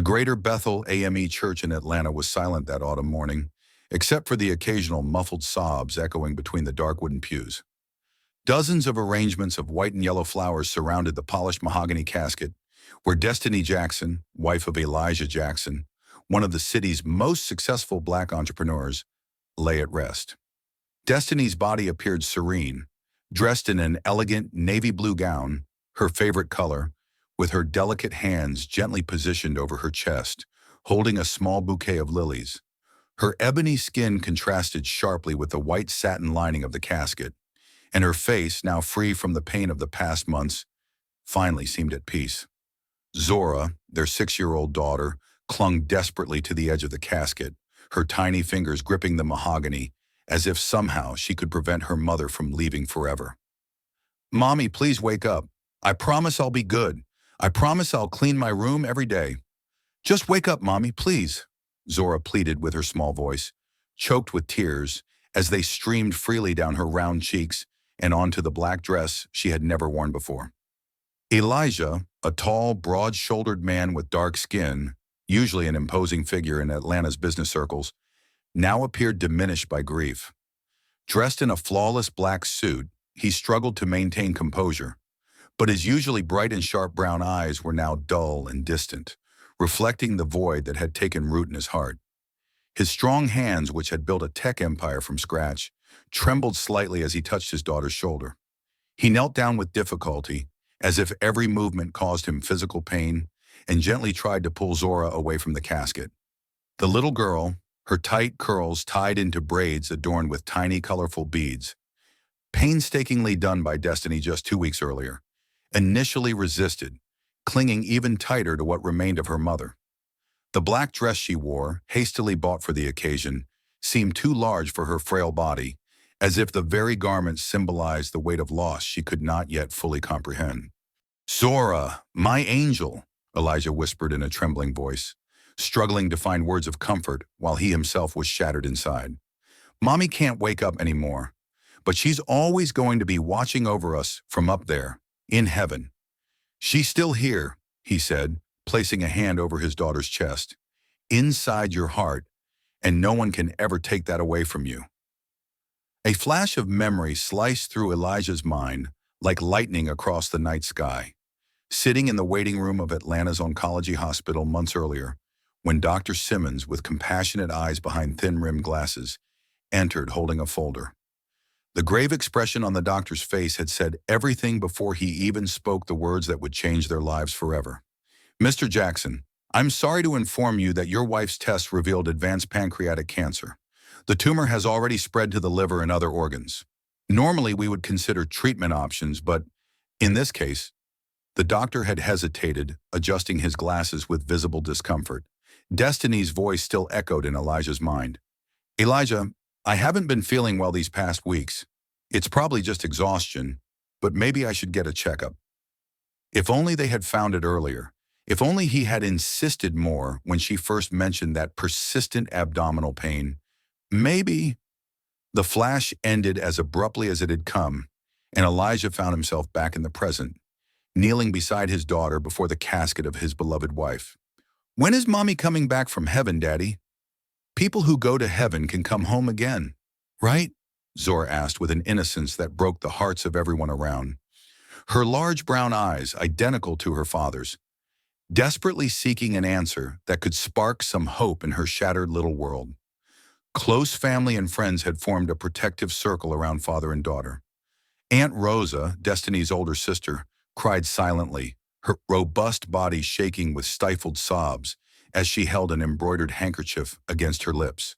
The Greater Bethel AME Church in Atlanta was silent that autumn morning, except for the occasional muffled sobs echoing between the dark wooden pews. Dozens of arrangements of white and yellow flowers surrounded the polished mahogany casket, where Destiny Jackson, wife of Elijah Jackson, one of the city's most successful black entrepreneurs, lay at rest. Destiny's body appeared serene, dressed in an elegant navy blue gown, her favorite color, with her delicate hands gently positioned over her chest, holding a small bouquet of lilies. Her ebony skin contrasted sharply with the white satin lining of the casket, and her face, now free from the pain of the past months, finally seemed at peace. Zora, their 6-year-old daughter, clung desperately to the edge of the casket, her tiny fingers gripping the mahogany, as if somehow she could prevent her mother from leaving forever. "Mommy, please wake up. I promise I'll be good. I promise I'll clean my room every day. Just wake up, Mommy, please," Zora pleaded with her small voice, choked with tears as they streamed freely down her round cheeks and onto the black dress she had never worn before. Elijah, a tall, broad-shouldered man with dark skin, usually an imposing figure in Atlanta's business circles, now appeared diminished by grief. Dressed in a flawless black suit, he struggled to maintain composure, but his usually bright and sharp brown eyes were now dull and distant, reflecting the void that had taken root in his heart. His strong hands, which had built a tech empire from scratch, trembled slightly as he touched his daughter's shoulder. He knelt down with difficulty, as if every movement caused him physical pain, and gently tried to pull Zora away from the casket. The little girl, her tight curls tied into braids adorned with tiny colorful beads, painstakingly done by Destiny just 2 weeks earlier, initially resisted, clinging even tighter to what remained of her mother. The black dress she wore, hastily bought for the occasion, seemed too large for her frail body, as if the very garment symbolized the weight of loss she could not yet fully comprehend. "Zora, my angel," Elijah whispered in a trembling voice, struggling to find words of comfort while he himself was shattered inside. "Mommy can't wake up anymore, but she's always going to be watching over us from up there, in heaven. She's still here," he said, placing a hand over his daughter's chest, "inside your heart, and no one can ever take that away from you." A flash of memory sliced through Elijah's mind like lightning across the night sky. Sitting in the waiting room of Atlanta's oncology hospital months earlier, when Dr. Simmons, with compassionate eyes behind thin-rimmed glasses, entered holding a folder. The grave expression on the doctor's face had said everything before he even spoke the words that would change their lives forever. "Mr. Jackson, I'm sorry to inform you that your wife's tests revealed advanced pancreatic cancer. The tumor has already spread to the liver and other organs. Normally, we would consider treatment options, but in this case," the doctor had hesitated, adjusting his glasses with visible discomfort. Destiny's voice still echoed in Elijah's mind. "Elijah, I haven't been feeling well these past weeks. It's probably just exhaustion, but maybe I should get a checkup." If only they had found it earlier. If only he had insisted more when she first mentioned that persistent abdominal pain. Maybe. The flash ended as abruptly as it had come, and Elijah found himself back in the present, kneeling beside his daughter before the casket of his beloved wife. "When is Mommy coming back from heaven, Daddy? People who go to heaven can come home again, right?" Zora asked with an innocence that broke the hearts of everyone around. Her large brown eyes, identical to her father's, desperately seeking an answer that could spark some hope in her shattered little world. Close family and friends had formed a protective circle around father and daughter. Aunt Rosa, Destiny's older sister, cried silently, her robust body shaking with stifled sobs as she held an embroidered handkerchief against her lips.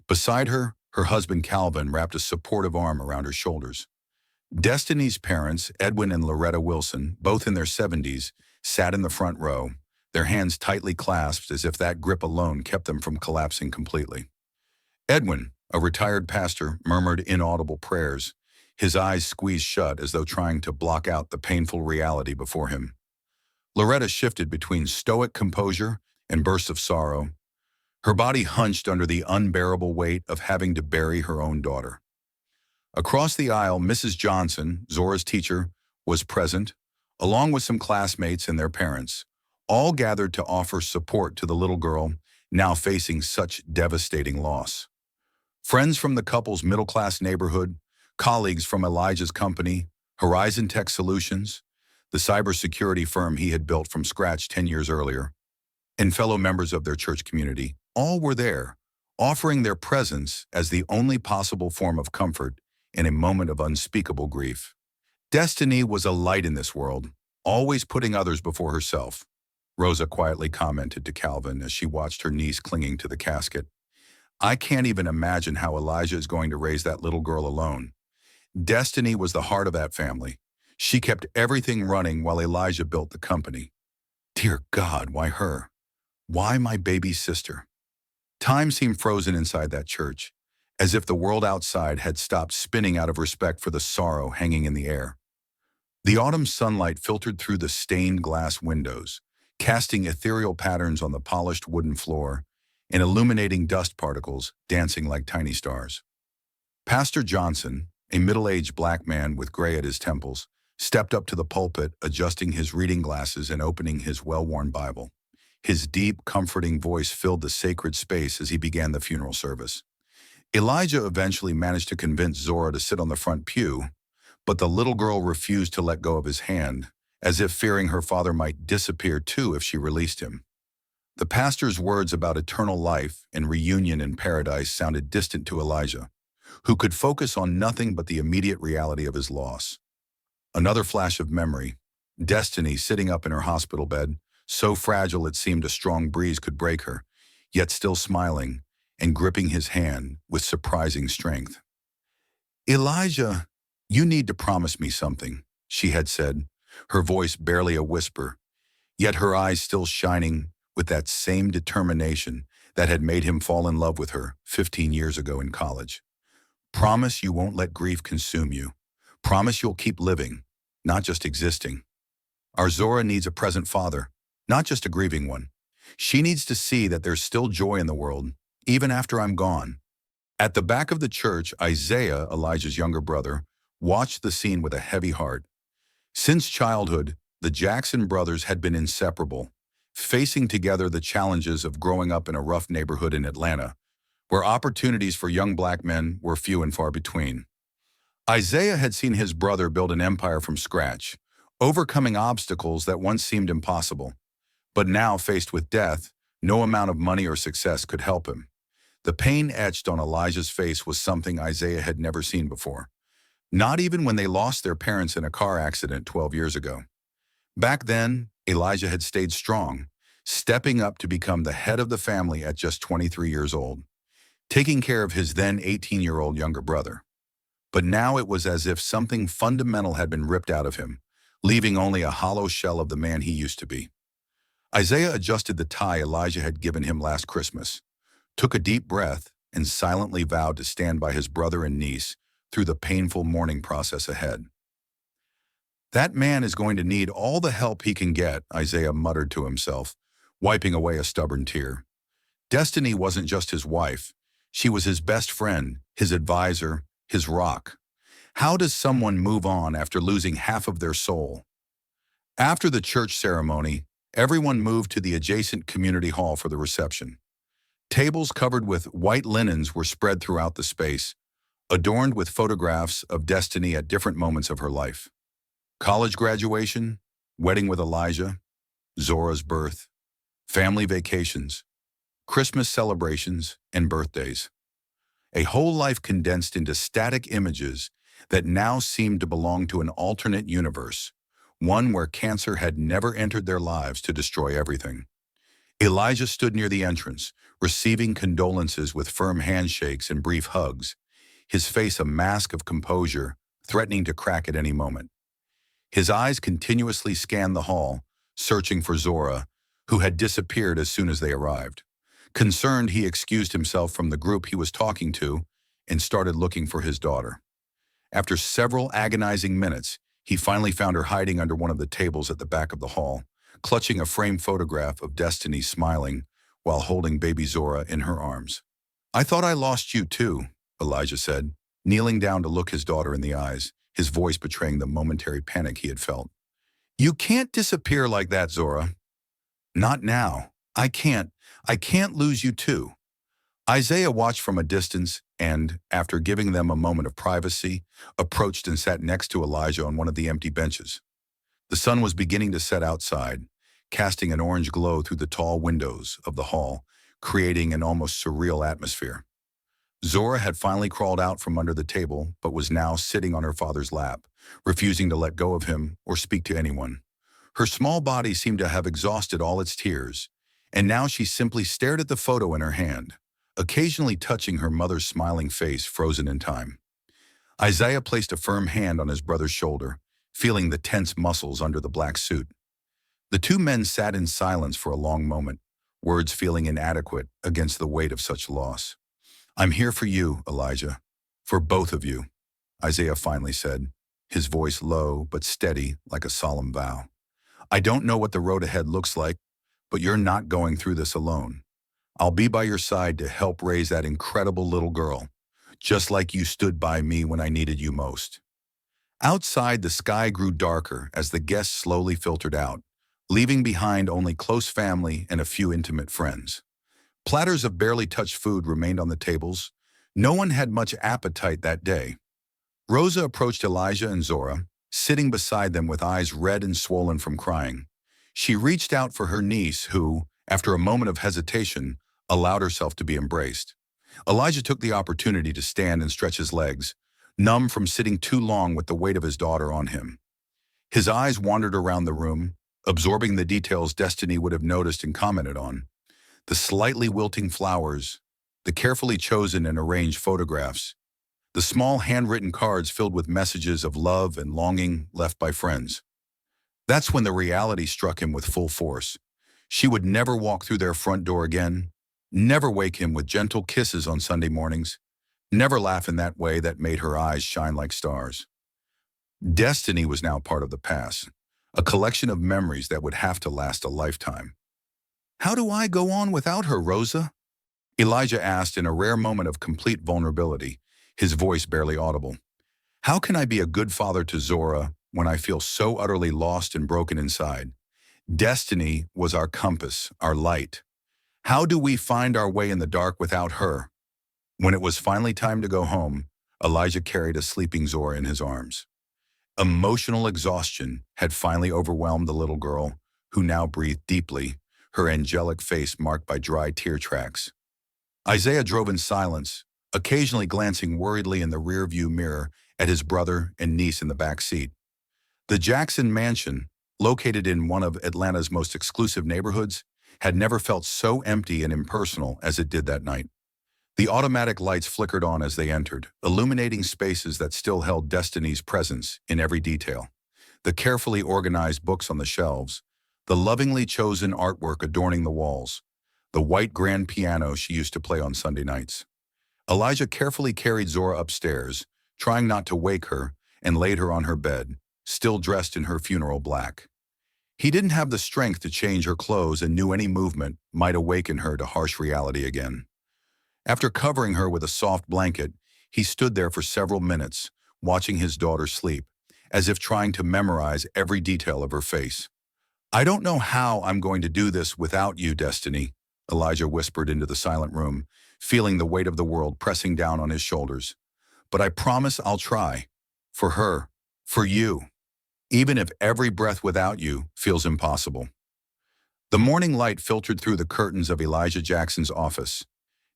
Beside her, her husband Calvin wrapped a supportive arm around her shoulders. Destiny's parents, Edwin and Loretta Wilson, both in their 70s, sat in the front row, their hands tightly clasped as if that grip alone kept them from collapsing completely. Edwin, a retired pastor, murmured inaudible prayers, his eyes squeezed shut as though trying to block out the painful reality before him. Loretta shifted between stoic composure and bursts of sorrow, her body hunched under the unbearable weight of having to bury her own daughter. Across the aisle, Mrs. Johnson, Zora's teacher, was present, along with some classmates and their parents, all gathered to offer support to the little girl now facing such devastating loss. Friends from the couple's middle-class neighborhood, colleagues from Elijah's company, Horizon Tech Solutions, the cybersecurity firm he had built from scratch 10 years earlier, and fellow members of their church community, all were there, offering their presence as the only possible form of comfort in a moment of unspeakable grief. Destiny was a light in this world, always putting others before herself, Rosa quietly commented to Calvin as she watched her niece clinging to the casket. I can't even imagine how Elijah is going to raise that little girl alone. Destiny was the heart of that family. She kept everything running while Elijah built the company. Dear God, why her? Why my baby sister? Time seemed frozen inside that church, as if the world outside had stopped spinning out of respect for the sorrow hanging in the air. The autumn sunlight filtered through the stained glass windows, casting ethereal patterns on the polished wooden floor and illuminating dust particles dancing like tiny stars. Pastor Johnson, a middle-aged black man with gray at his temples, stepped up to the pulpit, adjusting his reading glasses and opening his well-worn Bible. His deep, comforting voice filled the sacred space as he began the funeral service. Elijah eventually managed to convince Zora to sit on the front pew, but the little girl refused to let go of his hand, as if fearing her father might disappear too if she released him. The pastor's words about eternal life and reunion in paradise sounded distant to Elijah, who could focus on nothing but the immediate reality of his loss. Another flash of memory, Destiny sitting up in her hospital bed, so fragile it seemed a strong breeze could break her, yet still smiling and gripping his hand with surprising strength. Elijah, you need to promise me something, she had said, her voice barely a whisper, yet her eyes still shining with that same determination that had made him fall in love with her 15 years ago in college. Promise you won't let grief consume you. Promise you'll keep living, not just existing. Our Zora needs a present father, not just a grieving one. She needs to see that there's still joy in the world, even after I'm gone. At the back of the church, Isaiah, Elijah's younger brother, watched the scene with a heavy heart. Since childhood, the Jackson brothers had been inseparable, facing together the challenges of growing up in a rough neighborhood in Atlanta, where opportunities for young black men were few and far between. Isaiah had seen his brother build an empire from scratch, overcoming obstacles that once seemed impossible. But now, faced with death, no amount of money or success could help him. The pain etched on Elijah's face was something Isaiah had never seen before, not even when they lost their parents in a car accident 12 years ago. Back then, Elijah had stayed strong, stepping up to become the head of the family at just 23 years old, taking care of his then 18-year-old younger brother. But now it was as if something fundamental had been ripped out of him, leaving only a hollow shell of the man he used to be. Isaiah adjusted the tie Elijah had given him last Christmas, took a deep breath, and silently vowed to stand by his brother and niece through the painful mourning process ahead. That man is going to need all the help he can get, Isaiah muttered to himself, wiping away a stubborn tear. Destiny wasn't just his wife. She was his best friend, his advisor, his rock. How does someone move on after losing half of their soul? After the church ceremony, everyone moved to the adjacent community hall for the reception. Tables covered with white linens were spread throughout the space, adorned with photographs of Destiny at different moments of her life. College graduation, wedding with Elijah, Zora's birth, family vacations, Christmas celebrations, and birthdays. A whole life condensed into static images that now seemed to belong to an alternate universe, one where cancer had never entered their lives to destroy everything. Elijah stood near the entrance, receiving condolences with firm handshakes and brief hugs, his face a mask of composure, threatening to crack at any moment. His eyes continuously scanned the hall, searching for Zora, who had disappeared as soon as they arrived. Concerned, he excused himself from the group he was talking to and started looking for his daughter. After several agonizing minutes, he finally found her hiding under one of the tables at the back of the hall, clutching a framed photograph of Destiny smiling while holding baby Zora in her arms. I thought I lost you too, Elijah said, kneeling down to look his daughter in the eyes, his voice betraying the momentary panic he had felt. You can't disappear like that, Zora. Not now. I can't lose you too. Isaiah watched from a distance and, after giving them a moment of privacy, approached and sat next to Elijah on one of the empty benches. The sun was beginning to set outside, casting an orange glow through the tall windows of the hall, creating an almost surreal atmosphere. Zora had finally crawled out from under the table, but was now sitting on her father's lap, refusing to let go of him or speak to anyone. Her small body seemed to have exhausted all its tears, and now she simply stared at the photo in her hand, occasionally touching her mother's smiling face frozen in time. Isaiah placed a firm hand on his brother's shoulder, feeling the tense muscles under the black suit. The two men sat in silence for a long moment, words feeling inadequate against the weight of such loss. "I'm here for you, Elijah. For both of you," Isaiah finally said, his voice low but steady like a solemn vow. "I don't know what the road ahead looks like, but you're not going through this alone. I'll be by your side to help raise that incredible little girl, just like you stood by me when I needed you most." Outside, the sky grew darker as the guests slowly filtered out, leaving behind only close family and a few intimate friends. Platters of barely touched food remained on the tables. No one had much appetite that day. Rosa approached Elijah and Zora, sitting beside them with eyes red and swollen from crying. She reached out for her niece who, after a moment of hesitation, allowed herself to be embraced. Elijah took the opportunity to stand and stretch his legs, numb from sitting too long with the weight of his daughter on him. His eyes wandered around the room, absorbing the details Destiny would have noticed and commented on. The slightly wilting flowers, the carefully chosen and arranged photographs, the small handwritten cards filled with messages of love and longing left by friends. That's when the reality struck him with full force. She would never walk through their front door again, never wake him with gentle kisses on Sunday mornings, never laugh in that way that made her eyes shine like stars. Destiny was now part of the past, a collection of memories that would have to last a lifetime. "How do I go on without her, Rosa?" Elijah asked in a rare moment of complete vulnerability, his voice barely audible. "How can I be a good father to Zora when I feel so utterly lost and broken inside? Destiny was our compass, our light. How do we find our way in the dark without her?" When it was finally time to go home, Elijah carried a sleeping Zora in his arms. Emotional exhaustion had finally overwhelmed the little girl, who now breathed deeply, her angelic face marked by dry tear tracks. Isaiah drove in silence, occasionally glancing worriedly in the rearview mirror at his brother and niece in the back seat. The Jackson mansion, located in one of Atlanta's most exclusive neighborhoods, had never felt so empty and impersonal as it did that night. The automatic lights flickered on as they entered, illuminating spaces that still held Destiny's presence in every detail. The carefully organized books on the shelves, the lovingly chosen artwork adorning the walls, the white grand piano she used to play on Sunday nights. Elijah carefully carried Zora upstairs, trying not to wake her, and laid her on her bed, still dressed in her funeral black. He didn't have the strength to change her clothes and knew any movement might awaken her to harsh reality again. After covering her with a soft blanket, he stood there for several minutes, watching his daughter sleep, as if trying to memorize every detail of her face. "I don't know how I'm going to do this without you, Destiny," Elijah whispered into the silent room, feeling the weight of the world pressing down on his shoulders. "But I promise I'll try. For her. For you. Even if every breath without you feels impossible." The morning light filtered through the curtains of Elijah Jackson's office,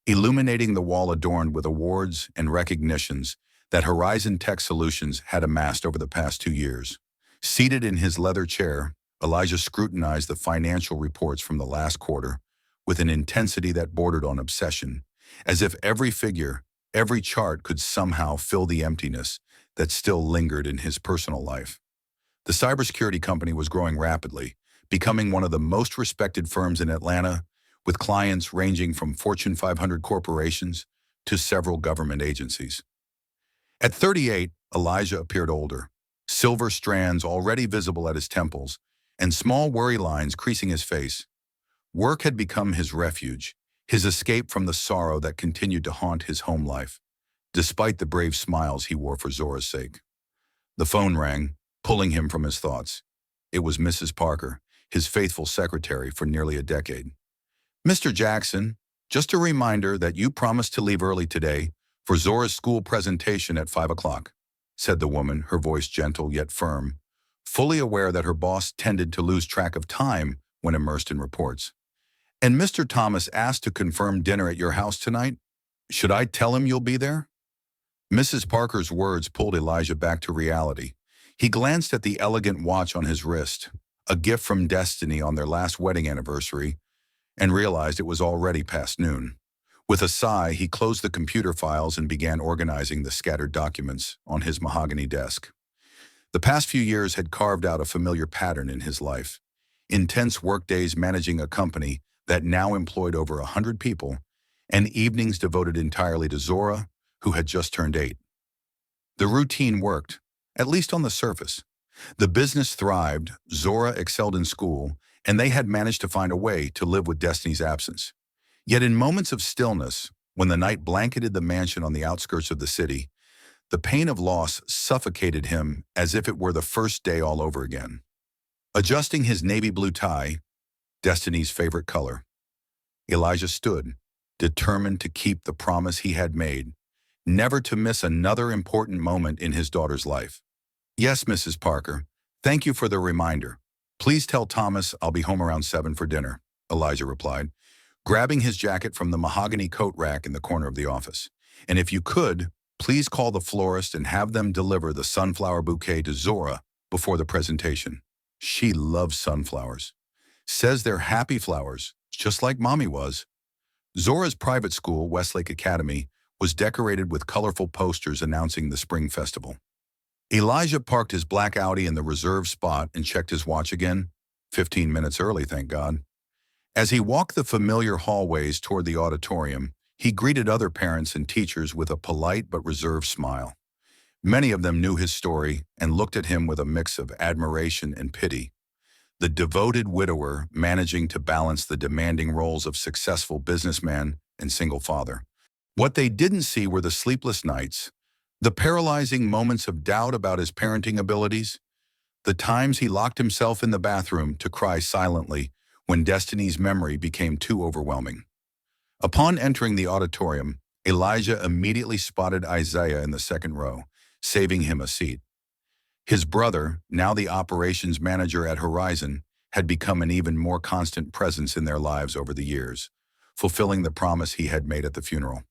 illuminating the wall adorned with awards and recognitions that Horizon Tech Solutions had amassed over the past 2 years. Seated in his leather chair, Elijah scrutinized the financial reports from the last quarter with an intensity that bordered on obsession, as if every figure, every chart could somehow fill the emptiness that still lingered in his personal life. The cybersecurity company was growing rapidly, becoming one of the most respected firms in Atlanta, with clients ranging from Fortune 500 corporations to several government agencies. At 38, Elijah appeared older, silver strands already visible at his temples, and small worry lines creasing his face. Work had become his refuge, his escape from the sorrow that continued to haunt his home life, despite the brave smiles he wore for Zora's sake. The phone rang, pulling him from his thoughts. It was Mrs. Parker, his faithful secretary for nearly a decade. "Mr. Jackson, just a reminder that you promised to leave early today for Zora's school presentation at 5 o'clock," said the woman, her voice gentle yet firm, fully aware that her boss tended to lose track of time when immersed in reports. "And Mr. Thomas asked to confirm dinner at your house tonight. Should I tell him you'll be there?" Mrs. Parker's words pulled Elijah back to reality. He glanced at the elegant watch on his wrist, a gift from Destiny on their last wedding anniversary, and realized it was already past noon. With a sigh, he closed the computer files and began organizing the scattered documents on his mahogany desk. The past few years had carved out a familiar pattern in his life. Intense workdays managing a company that now employed over 100 people, and evenings devoted entirely to Zora, who had just turned 8. The routine worked, at least on the surface. The business thrived, Zora excelled in school, and they had managed to find a way to live with Destiny's absence. Yet in moments of stillness, when the night blanketed the mansion on the outskirts of the city, the pain of loss suffocated him as if it were the first day all over again. Adjusting his navy blue tie, Destiny's favorite color, Elijah stood, determined to keep the promise he had made, never to miss another important moment in his daughter's life. "Yes, Mrs. Parker, thank you for the reminder. Please tell Thomas I'll be home around 7 for dinner," Elijah replied, grabbing his jacket from the mahogany coat rack in the corner of the office. "And if you could, please call the florist and have them deliver the sunflower bouquet to Zora before the presentation. She loves sunflowers. Says they're happy flowers, just like Mommy was." Zora's private school, Westlake Academy, was decorated with colorful posters announcing the spring festival. Elijah parked his black Audi in the reserved spot and checked his watch again, 15 minutes early, thank God. As he walked the familiar hallways toward the auditorium, he greeted other parents and teachers with a polite but reserved smile. Many of them knew his story and looked at him with a mix of admiration and pity. The devoted widower managing to balance the demanding roles of successful businessman and single father. What they didn't see were the sleepless nights, the paralyzing moments of doubt about his parenting abilities, the times he locked himself in the bathroom to cry silently when Destiny's memory became too overwhelming. Upon entering the auditorium, Elijah immediately spotted Isaiah in the second row, saving him a seat. His brother, now the operations manager at Horizon, had become an even more constant presence in their lives over the years, fulfilling the promise he had made at the funeral.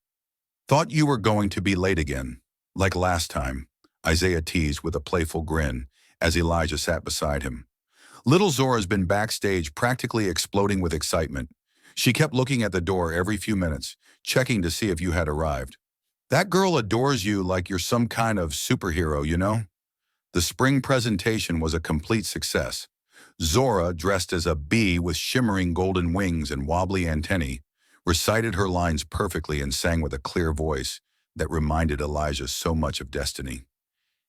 "Thought you were going to be late again, like last time," Isaiah teased with a playful grin as Elijah sat beside him. Little Zora's been backstage practically exploding with excitement. She kept looking at the door every few minutes, checking to see if you had arrived. "That girl adores you like you're some kind of superhero, you know?" The spring presentation was a complete success. Zora, dressed as a bee with shimmering golden wings and wobbly antennae, recited her lines perfectly and sang with a clear voice that reminded Elijah so much of Destiny.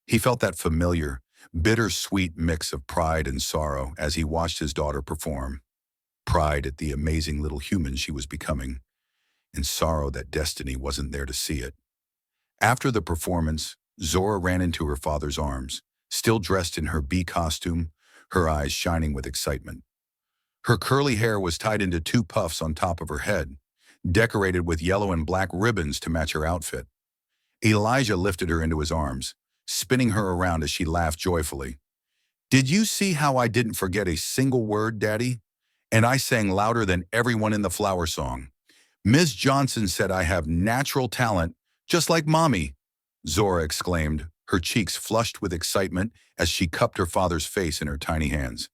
He felt that familiar, bittersweet mix of pride and sorrow as he watched his daughter perform. Pride at the amazing little human she was becoming, and sorrow that Destiny wasn't there to see it. After the performance, Zora ran into her father's arms, still dressed in her bee costume, her eyes shining with excitement. Her curly hair was tied into 2 puffs on top of her head, decorated with yellow and black ribbons to match her outfit. Elijah lifted her into his arms, spinning her around as she laughed joyfully. "Did you see how I didn't forget a single word, Daddy? And I sang louder than everyone in the flower song. Ms. Johnson said I have natural talent, just like Mommy," Zora exclaimed, her cheeks flushed with excitement as she cupped her father's face in her tiny hands.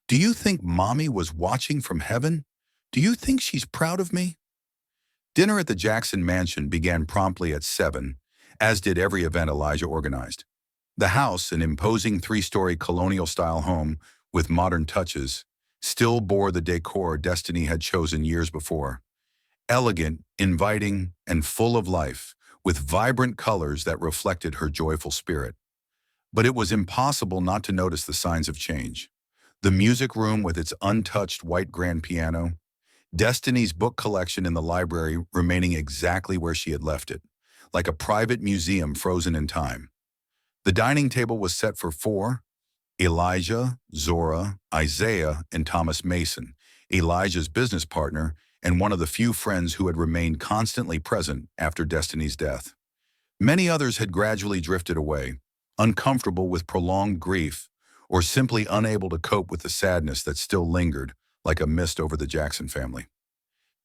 "Do you think Mommy was watching from heaven? Do you think she's proud of me?" Dinner at the Jackson mansion began promptly at 7, as did every event Elijah organized. The house, an imposing 3-story colonial-style home with modern touches, still bore the decor Destiny had chosen years before. Elegant, inviting, and full of life, with vibrant colors that reflected her joyful spirit. But it was impossible not to notice the signs of change. The music room with its untouched white grand piano, Destiny's book collection in the library remaining exactly where she had left it, like a private museum frozen in time. The dining table was set for 4, Elijah, Zora, Isaiah, and Thomas Mason, Elijah's business partner and one of the few friends who had remained constantly present after Destiny's death. Many others had gradually drifted away, uncomfortable with prolonged grief, or simply unable to cope with the sadness that still lingered like a mist over the Jackson family.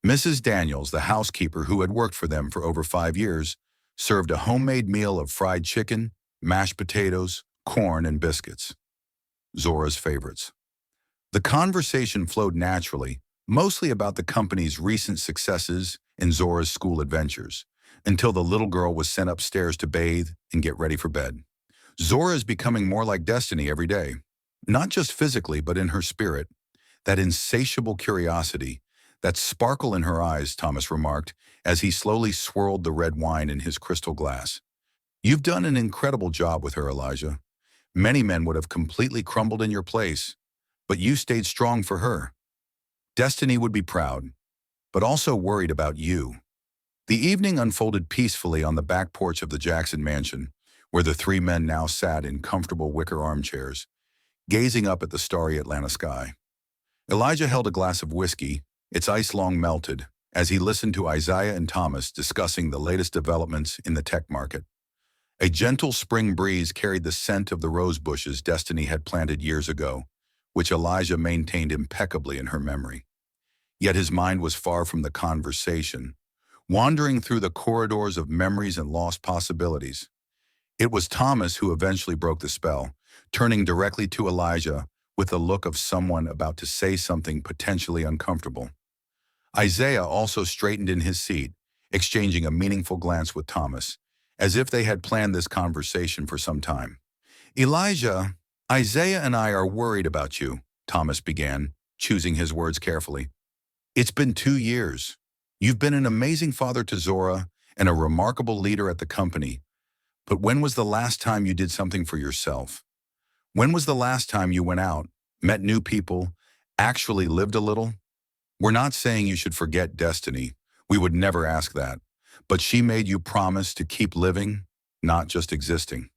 Mrs. Daniels, the housekeeper who had worked for them for over 5 years, served a homemade meal of fried chicken, mashed potatoes, corn, and biscuits, Zora's favorites. The conversation flowed naturally, mostly about the company's recent successes and Zora's school adventures, until the little girl was sent upstairs to bathe and get ready for bed. Zora is becoming more like Destiny every day, not just physically but in her spirit. That insatiable curiosity, that sparkle in her eyes, Thomas remarked, as he slowly swirled the red wine in his crystal glass. You've done an incredible job with her, Elijah. Many men would have completely crumbled in your place, but you stayed strong for her. Destiny would be proud, but also worried about you. The evening unfolded peacefully on the back porch of the Jackson mansion, where the three men now sat in comfortable wicker armchairs, gazing up at the starry Atlanta sky. Elijah held a glass of whiskey, its ice long melted, as he listened to Isaiah and Thomas discussing the latest developments in the tech market. A gentle spring breeze carried the scent of the rose bushes Destiny had planted years ago, which Elijah maintained impeccably in her memory. Yet his mind was far from the conversation, wandering through the corridors of memories and lost possibilities. It was Thomas who eventually broke the spell, turning directly to Elijah with the look of someone about to say something potentially uncomfortable. Isaiah also straightened in his seat, exchanging a meaningful glance with Thomas, as if they had planned this conversation for some time. Elijah, Isaiah and I are worried about you, Thomas began, choosing his words carefully. It's been 2 years. You've been an amazing father to Zora and a remarkable leader at the company. But when was the last time you did something for yourself? When was the last time you went out, met new people, actually lived a little? We're not saying you should forget Destiny. We would never ask that. But she made you promise to keep living, not just existing.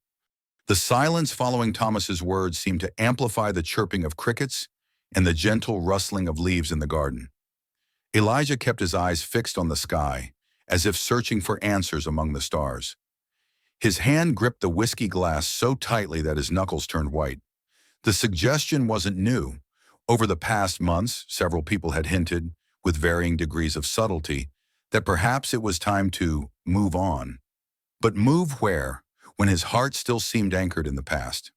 The silence following Thomas's words seemed to amplify the chirping of crickets and the gentle rustling of leaves in the garden. Elijah kept his eyes fixed on the sky, as if searching for answers among the stars. His hand gripped the whiskey glass so tightly that his knuckles turned white. The suggestion wasn't new. Over the past months, several people had hinted, with varying degrees of subtlety, that perhaps it was time to move on. But move where, when his heart still seemed anchored in the past?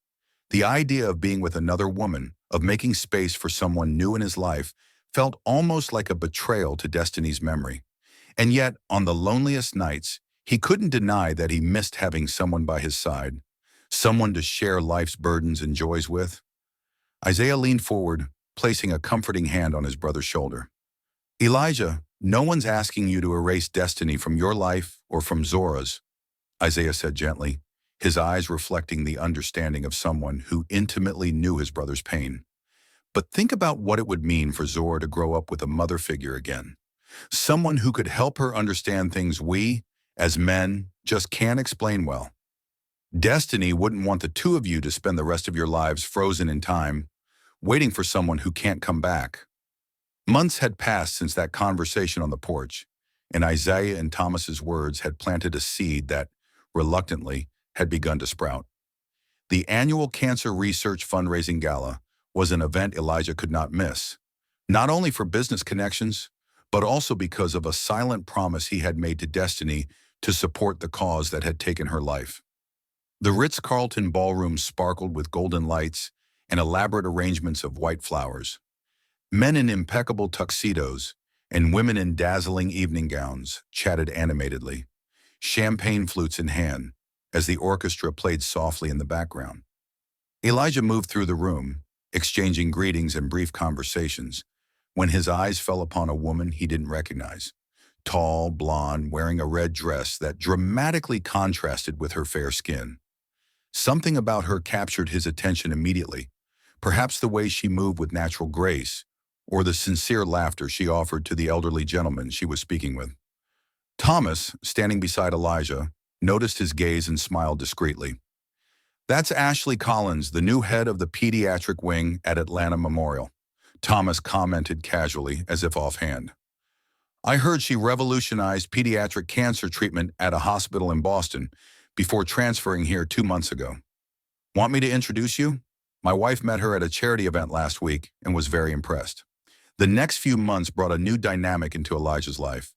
The idea of being with another woman, of making space for someone new in his life, felt almost like a betrayal to Destiny's memory. And yet, on the loneliest nights, he couldn't deny that he missed having someone by his side, someone to share life's burdens and joys with. Isaiah leaned forward, placing a comforting hand on his brother's shoulder. Elijah, no one's asking you to erase Destiny from your life or from Zora's, Isaiah said gently, his eyes reflecting the understanding of someone who intimately knew his brother's pain. But think about what it would mean for Zora to grow up with a mother figure again, someone who could help her understand things we, as men, just can't explain well. Destiny wouldn't want the two of you to spend the rest of your lives frozen in time, waiting for someone who can't come back. Months had passed since that conversation on the porch, and Isaiah and Thomas's words had planted a seed that, reluctantly, had begun to sprout. The annual Cancer Research Fundraising Gala was an event Elijah could not miss, not only for business connections, but also because of a silent promise he had made to Destiny to support the cause that had taken her life. The Ritz-Carlton ballroom sparkled with golden lights and elaborate arrangements of white flowers. Men in impeccable tuxedos and women in dazzling evening gowns chatted animatedly, champagne flutes in hand, as the orchestra played softly in the background. Elijah moved through the room, exchanging greetings and brief conversations, when his eyes fell upon a woman he didn't recognize. Tall, blonde, wearing a red dress that dramatically contrasted with her fair skin. Something about her captured his attention immediately, perhaps the way she moved with natural grace, or the sincere laughter she offered to the elderly gentleman she was speaking with. Thomas, standing beside Elijah, noticed his gaze and smiled discreetly. That's Ashley Collins, the new head of the pediatric wing at Atlanta Memorial. Thomas commented casually, as if offhand. I heard she revolutionized pediatric cancer treatment at a hospital in Boston before transferring here 2 months ago. Want me to introduce you? My wife met her at a charity event last week and was very impressed. The next few months brought a new dynamic into Elijah's life.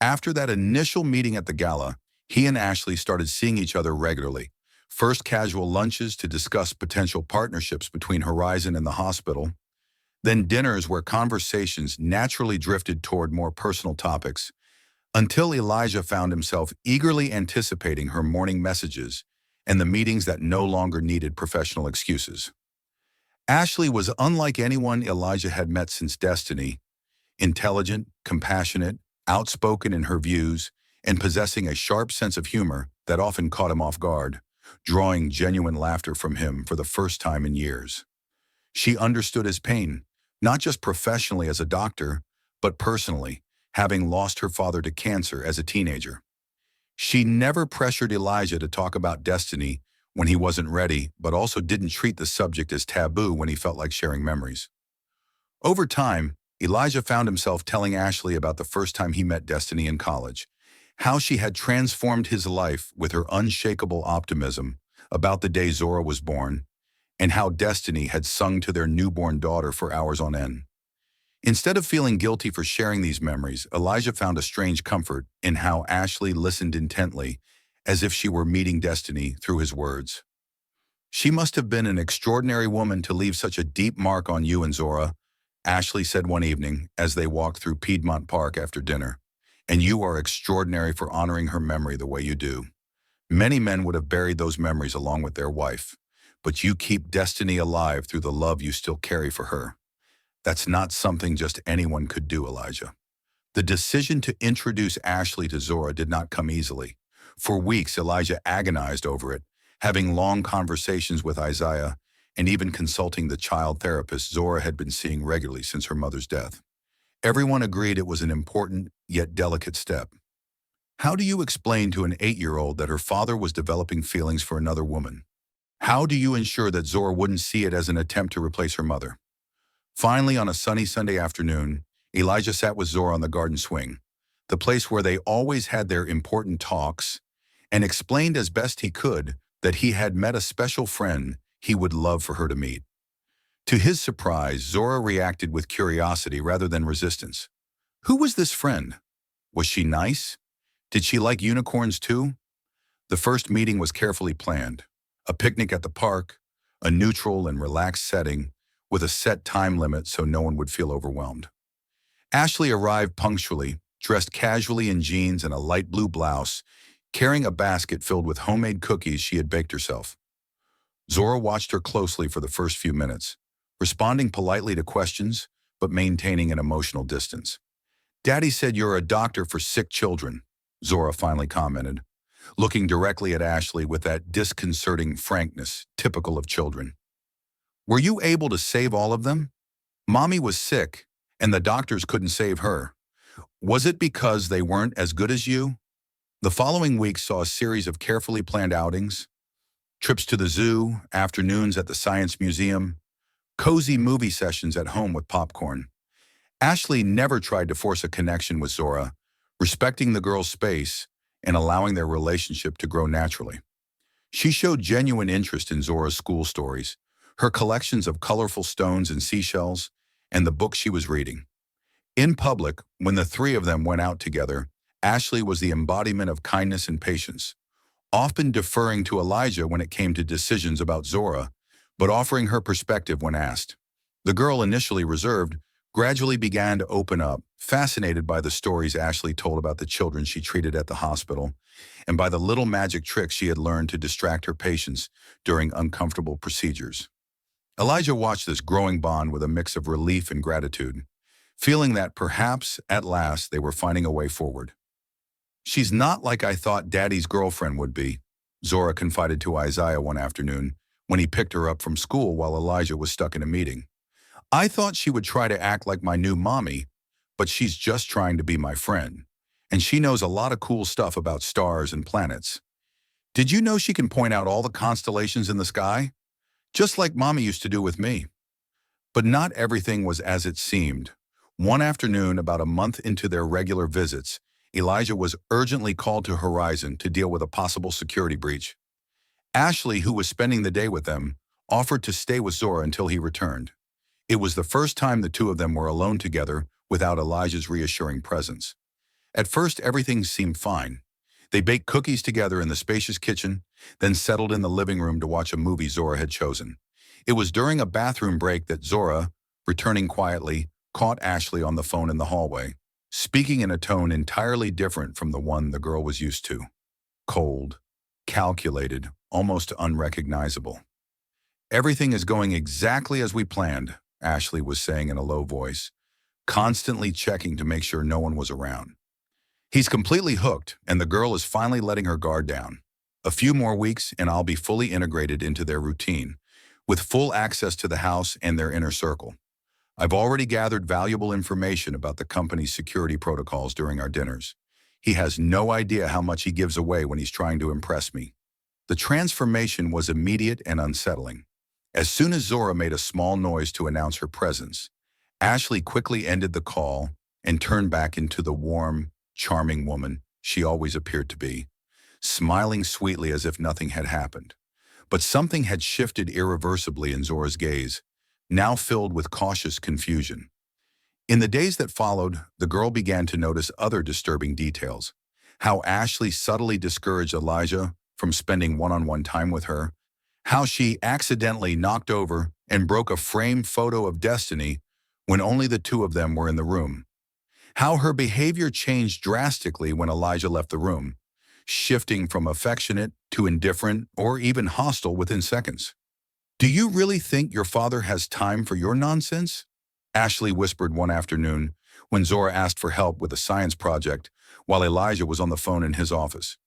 After that initial meeting at the gala, he and Ashley started seeing each other regularly. First casual lunches to discuss potential partnerships between Horizon and the hospital, then dinners where conversations naturally drifted toward more personal topics, until Elijah found himself eagerly anticipating her morning messages and the meetings that no longer needed professional excuses. Ashley was unlike anyone Elijah had met since Destiny, intelligent, compassionate, outspoken in her views, and possessing a sharp sense of humor that often caught him off guard, drawing genuine laughter from him for the first time in years. She understood his pain, not just professionally as a doctor, but personally, having lost her father to cancer as a teenager. She never pressured Elijah to talk about Destiny when he wasn't ready, but also didn't treat the subject as taboo when he felt like sharing memories. Over time, Elijah found himself telling Ashley about the first time he met Destiny in college, how she had transformed his life with her unshakable optimism about the day Zora was born, and how Destiny had sung to their newborn daughter for hours on end. Instead of feeling guilty for sharing these memories, Elijah found a strange comfort in how Ashley listened intently, as if she were meeting Destiny through his words. She must have been an extraordinary woman to leave such a deep mark on you and Zora, Ashley said one evening as they walked through Piedmont Park after dinner. And you are extraordinary for honoring her memory the way you do. Many men would have buried those memories along with their wife, but you keep Destiny alive through the love you still carry for her. That's not something just anyone could do, Elijah. The decision to introduce Ashley to Zora did not come easily. For weeks, Elijah agonized over it, having long conversations with Isaiah and even consulting the child therapist Zora had been seeing regularly since her mother's death. Everyone agreed it was an important yet delicate step. How do you explain to an 8-year-old that her father was developing feelings for another woman? How do you ensure that Zora wouldn't see it as an attempt to replace her mother? Finally, on a sunny Sunday afternoon, Elijah sat with Zora on the garden swing, the place where they always had their important talks, and explained as best he could that he had met a special friend he would love for her to meet. To his surprise, Zora reacted with curiosity rather than resistance. Who was this friend? Was she nice? Did she like unicorns too? The first meeting was carefully planned. A picnic at the park, a neutral and relaxed setting, with a set time limit so no one would feel overwhelmed. Ashley arrived punctually, dressed casually in jeans and a light blue blouse, carrying a basket filled with homemade cookies she had baked herself. Zora watched her closely for the first few minutes, responding politely to questions, but maintaining an emotional distance. Daddy said you're a doctor for sick children, Zora finally commented, looking directly at Ashley with that disconcerting frankness typical of children. Were you able to save all of them? Mommy was sick, and the doctors couldn't save her. Was it because they weren't as good as you? The following week saw a series of carefully planned outings, trips to the zoo, afternoons at the Science Museum, cozy movie sessions at home with popcorn. Ashley never tried to force a connection with Zora, respecting the girl's space and allowing their relationship to grow naturally. She showed genuine interest in Zora's school stories, her collections of colorful stones and seashells, and the book she was reading. In public, when the three of them went out together, Ashley was the embodiment of kindness and patience, often deferring to Elijah when it came to decisions about Zora, but offering her perspective when asked. The girl, initially reserved, gradually began to open up, fascinated by the stories Ashley told about the children she treated at the hospital, and by the little magic tricks she had learned to distract her patients during uncomfortable procedures. Elijah watched this growing bond with a mix of relief and gratitude, feeling that perhaps, at last, they were finding a way forward. She's not like I thought Daddy's girlfriend would be, Zora confided to Isaiah one afternoon when he picked her up from school while Elijah was stuck in a meeting. I thought she would try to act like my new mommy, but she's just trying to be my friend, and she knows a lot of cool stuff about stars and planets. Did you know she can point out all the constellations in the sky? Just like Mommy used to do with me. But not everything was as it seemed. One afternoon, about a month into their regular visits, Elijah was urgently called to Horizon to deal with a possible security breach. Ashley, who was spending the day with them, offered to stay with Zora until he returned. It was the first time the two of them were alone together without Elijah's reassuring presence. At first, everything seemed fine. They baked cookies together in the spacious kitchen, then settled in the living room to watch a movie Zora had chosen. It was during a bathroom break that Zora, returning quietly, caught Ashley on the phone in the hallway, speaking in a tone entirely different from the one the girl was used to. Cold, calculated, almost unrecognizable. "Everything is going exactly as we planned," Ashley was saying in a low voice, constantly checking to make sure no one was around. "He's completely hooked, and the girl is finally letting her guard down. A few more weeks, and I'll be fully integrated into their routine, with full access to the house and their inner circle. I've already gathered valuable information about the company's security protocols during our dinners. He has no idea how much he gives away when he's trying to impress me." The transformation was immediate and unsettling. As soon as Zora made a small noise to announce her presence, Ashley quickly ended the call and turned back into the warm, charming woman she always appeared to be, smiling sweetly as if nothing had happened. But something had shifted irreversibly in Zora's gaze, now filled with cautious confusion. In the days that followed, the girl began to notice other disturbing details. How Ashley subtly discouraged Elijah from spending one-on-one time with her, how she accidentally knocked over and broke a framed photo of Destiny when only the two of them were in the room, how her behavior changed drastically when Elijah left the room, shifting from affectionate to indifferent or even hostile within seconds. "Do you really think your father has time for your nonsense?" Ashley whispered one afternoon when Zora asked for help with a science project while Elijah was on the phone in his office.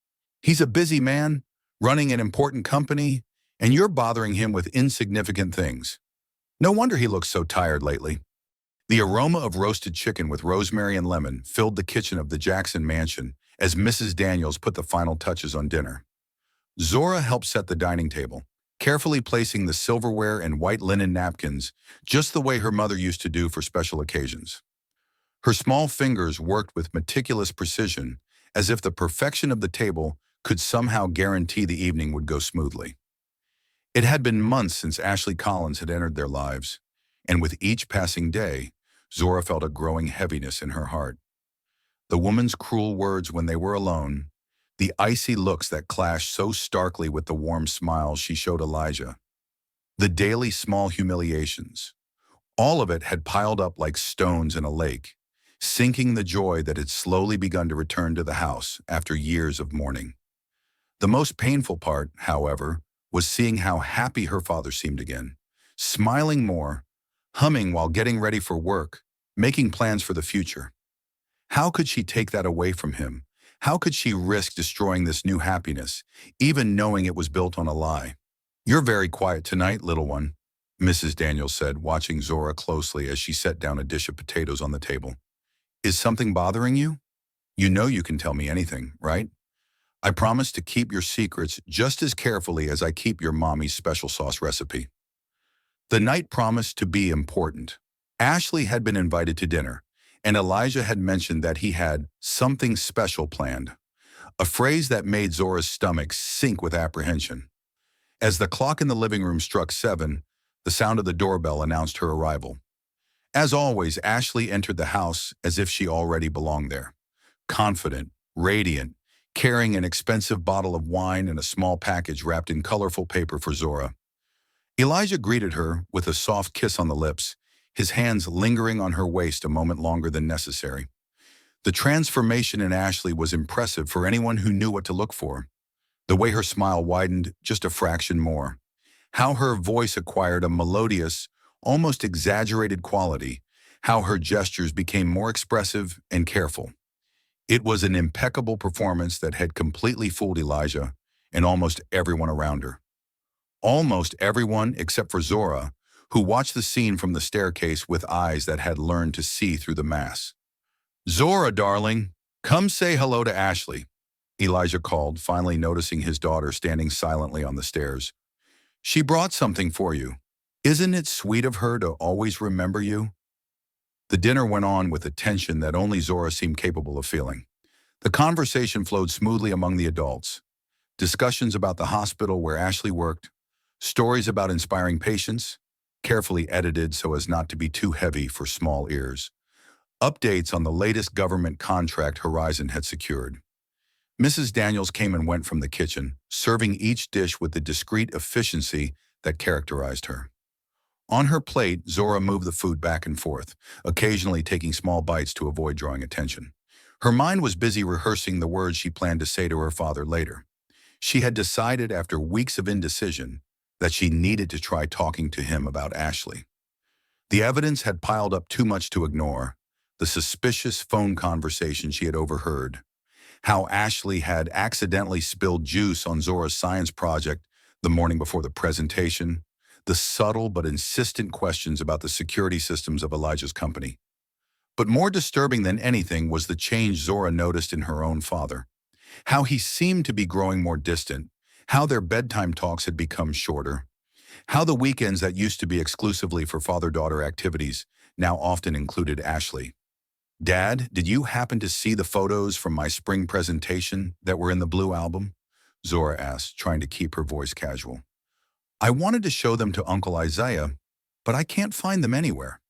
"He's a busy man, running an important company, and you're bothering him with insignificant things. No wonder he looks so tired lately." The aroma of roasted chicken with rosemary and lemon filled the kitchen of the Jackson mansion as Mrs. Daniels put the final touches on dinner. Zora helped set the dining table, carefully placing the silverware and white linen napkins just the way her mother used to do for special occasions. Her small fingers worked with meticulous precision, as if the perfection of the table could somehow guarantee the evening would go smoothly. It had been months since Ashley Collins had entered their lives, and with each passing day, Zora felt a growing heaviness in her heart. The woman's cruel words when they were alone, the icy looks that clashed so starkly with the warm smiles she showed Elijah, the daily small humiliations, all of it had piled up like stones in a lake, sinking the joy that had slowly begun to return to the house after years of mourning. The most painful part, however, was seeing how happy her father seemed again, smiling more, humming while getting ready for work, making plans for the future. How could she take that away from him? How could she risk destroying this new happiness, even knowing it was built on a lie? "You're very quiet tonight, little one," Mrs. Daniels said, watching Zora closely as she set down a dish of potatoes on the table. "Is something bothering you? You know you can tell me anything, right? I promise to keep your secrets just as carefully as I keep your mommy's special sauce recipe." The night promised to be important. Ashley had been invited to dinner, and Elijah had mentioned that he had something special planned, a phrase that made Zora's stomach sink with apprehension. As the clock in the living room struck 7, the sound of the doorbell announced her arrival. As always, Ashley entered the house as if she already belonged there, confident, radiant, carrying an expensive bottle of wine and a small package wrapped in colorful paper for Zora. Elijah greeted her with a soft kiss on the lips, his hands lingering on her waist a moment longer than necessary. The transformation in Ashley was impressive for anyone who knew what to look for. The way her smile widened just a fraction more, how her voice acquired a melodious, almost exaggerated quality, how her gestures became more expressive and careful. It was an impeccable performance that had completely fooled Elijah and almost everyone around her. Almost everyone except for Zora, who watched the scene from the staircase with eyes that had learned to see through the mask. "Zora, darling, come say hello to Ashley." Elijah called, finally noticing his daughter standing silently on the stairs. She brought something for you. Isn't it sweet of her to always remember you? The dinner went on with a tension that only Zora seemed capable of feeling. The conversation flowed smoothly among the adults. Discussions about the hospital where Ashley worked, stories about inspiring patients, carefully edited so as not to be too heavy for small ears. Updates on the latest government contract Horizon had secured. Mrs. Daniels came and went from the kitchen, serving each dish with the discreet efficiency that characterized her. On her plate, Zora moved the food back and forth, occasionally taking small bites to avoid drawing attention. Her mind was busy rehearsing the words she planned to say to her father later. She had decided after weeks of indecision that she needed to try talking to him about Ashley. The evidence had piled up too much to ignore. The suspicious phone conversation she had overheard, how Ashley had accidentally spilled juice on Zora's science project the morning before the presentation, the subtle but insistent questions about the security systems of Elijah's company. But more disturbing than anything was the change Zora noticed in her own father. How he seemed to be growing more distant, how their bedtime talks had become shorter, how the weekends that used to be exclusively for father-daughter activities now often included Ashley. Dad, did you happen to see the photos from my spring presentation that were in the blue album? Zora asked, trying to keep her voice casual. I wanted to show them to Uncle Isaiah, but I can't find them anywhere.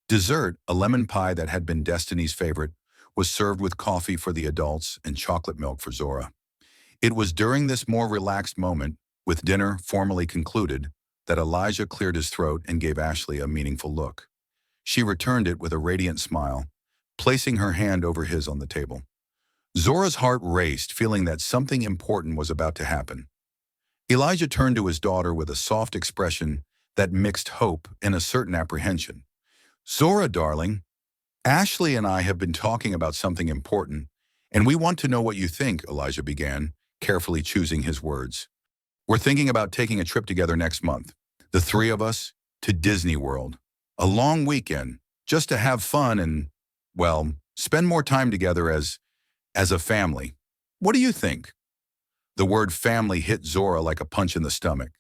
Dessert, a lemon pie that had been Destiny's favorite, was served with coffee for the adults and chocolate milk for Zora. It was during this more relaxed moment, with dinner formally concluded, that Elijah cleared his throat and gave Ashley a meaningful look. She returned it with a radiant smile, placing her hand over his on the table. Zora's heart raced, feeling that something important was about to happen. Elijah turned to his daughter with a soft expression that mixed hope and a certain apprehension. Zora, darling, Ashley and I have been talking about something important, and we want to know what you think, Elijah began, carefully choosing his words. We're thinking about taking a trip together next month, the three of us, to Disney World. A long weekend, just to have fun and, well, spend more time together as a family. What do you think? The word family hit Zora like a punch in the stomach.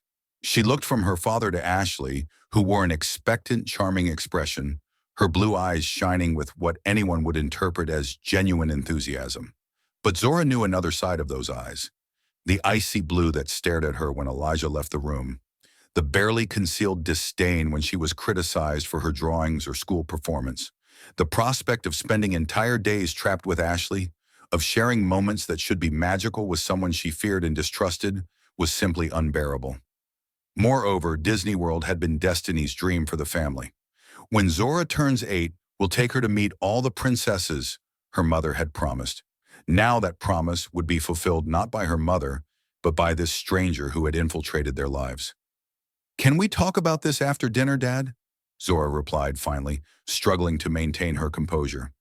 She looked from her father to Ashley, who wore an expectant, charming expression, her blue eyes shining with what anyone would interpret as genuine enthusiasm. But Zora knew another side of those eyes, the icy blue that stared at her when Elijah left the room, the barely concealed disdain when she was criticized for her drawings or school performance. The prospect of spending entire days trapped with Ashley, of sharing moments that should be magical with someone she feared and distrusted, was simply unbearable. Moreover, Disney World had been Destiny's dream for the family. When Zora turns 8, we'll take her to meet all the princesses, her mother had promised. Now that promise would be fulfilled not by her mother, but by this stranger who had infiltrated their lives. Can we talk about this after dinner, Dad? Zora replied finally, struggling to maintain her composure.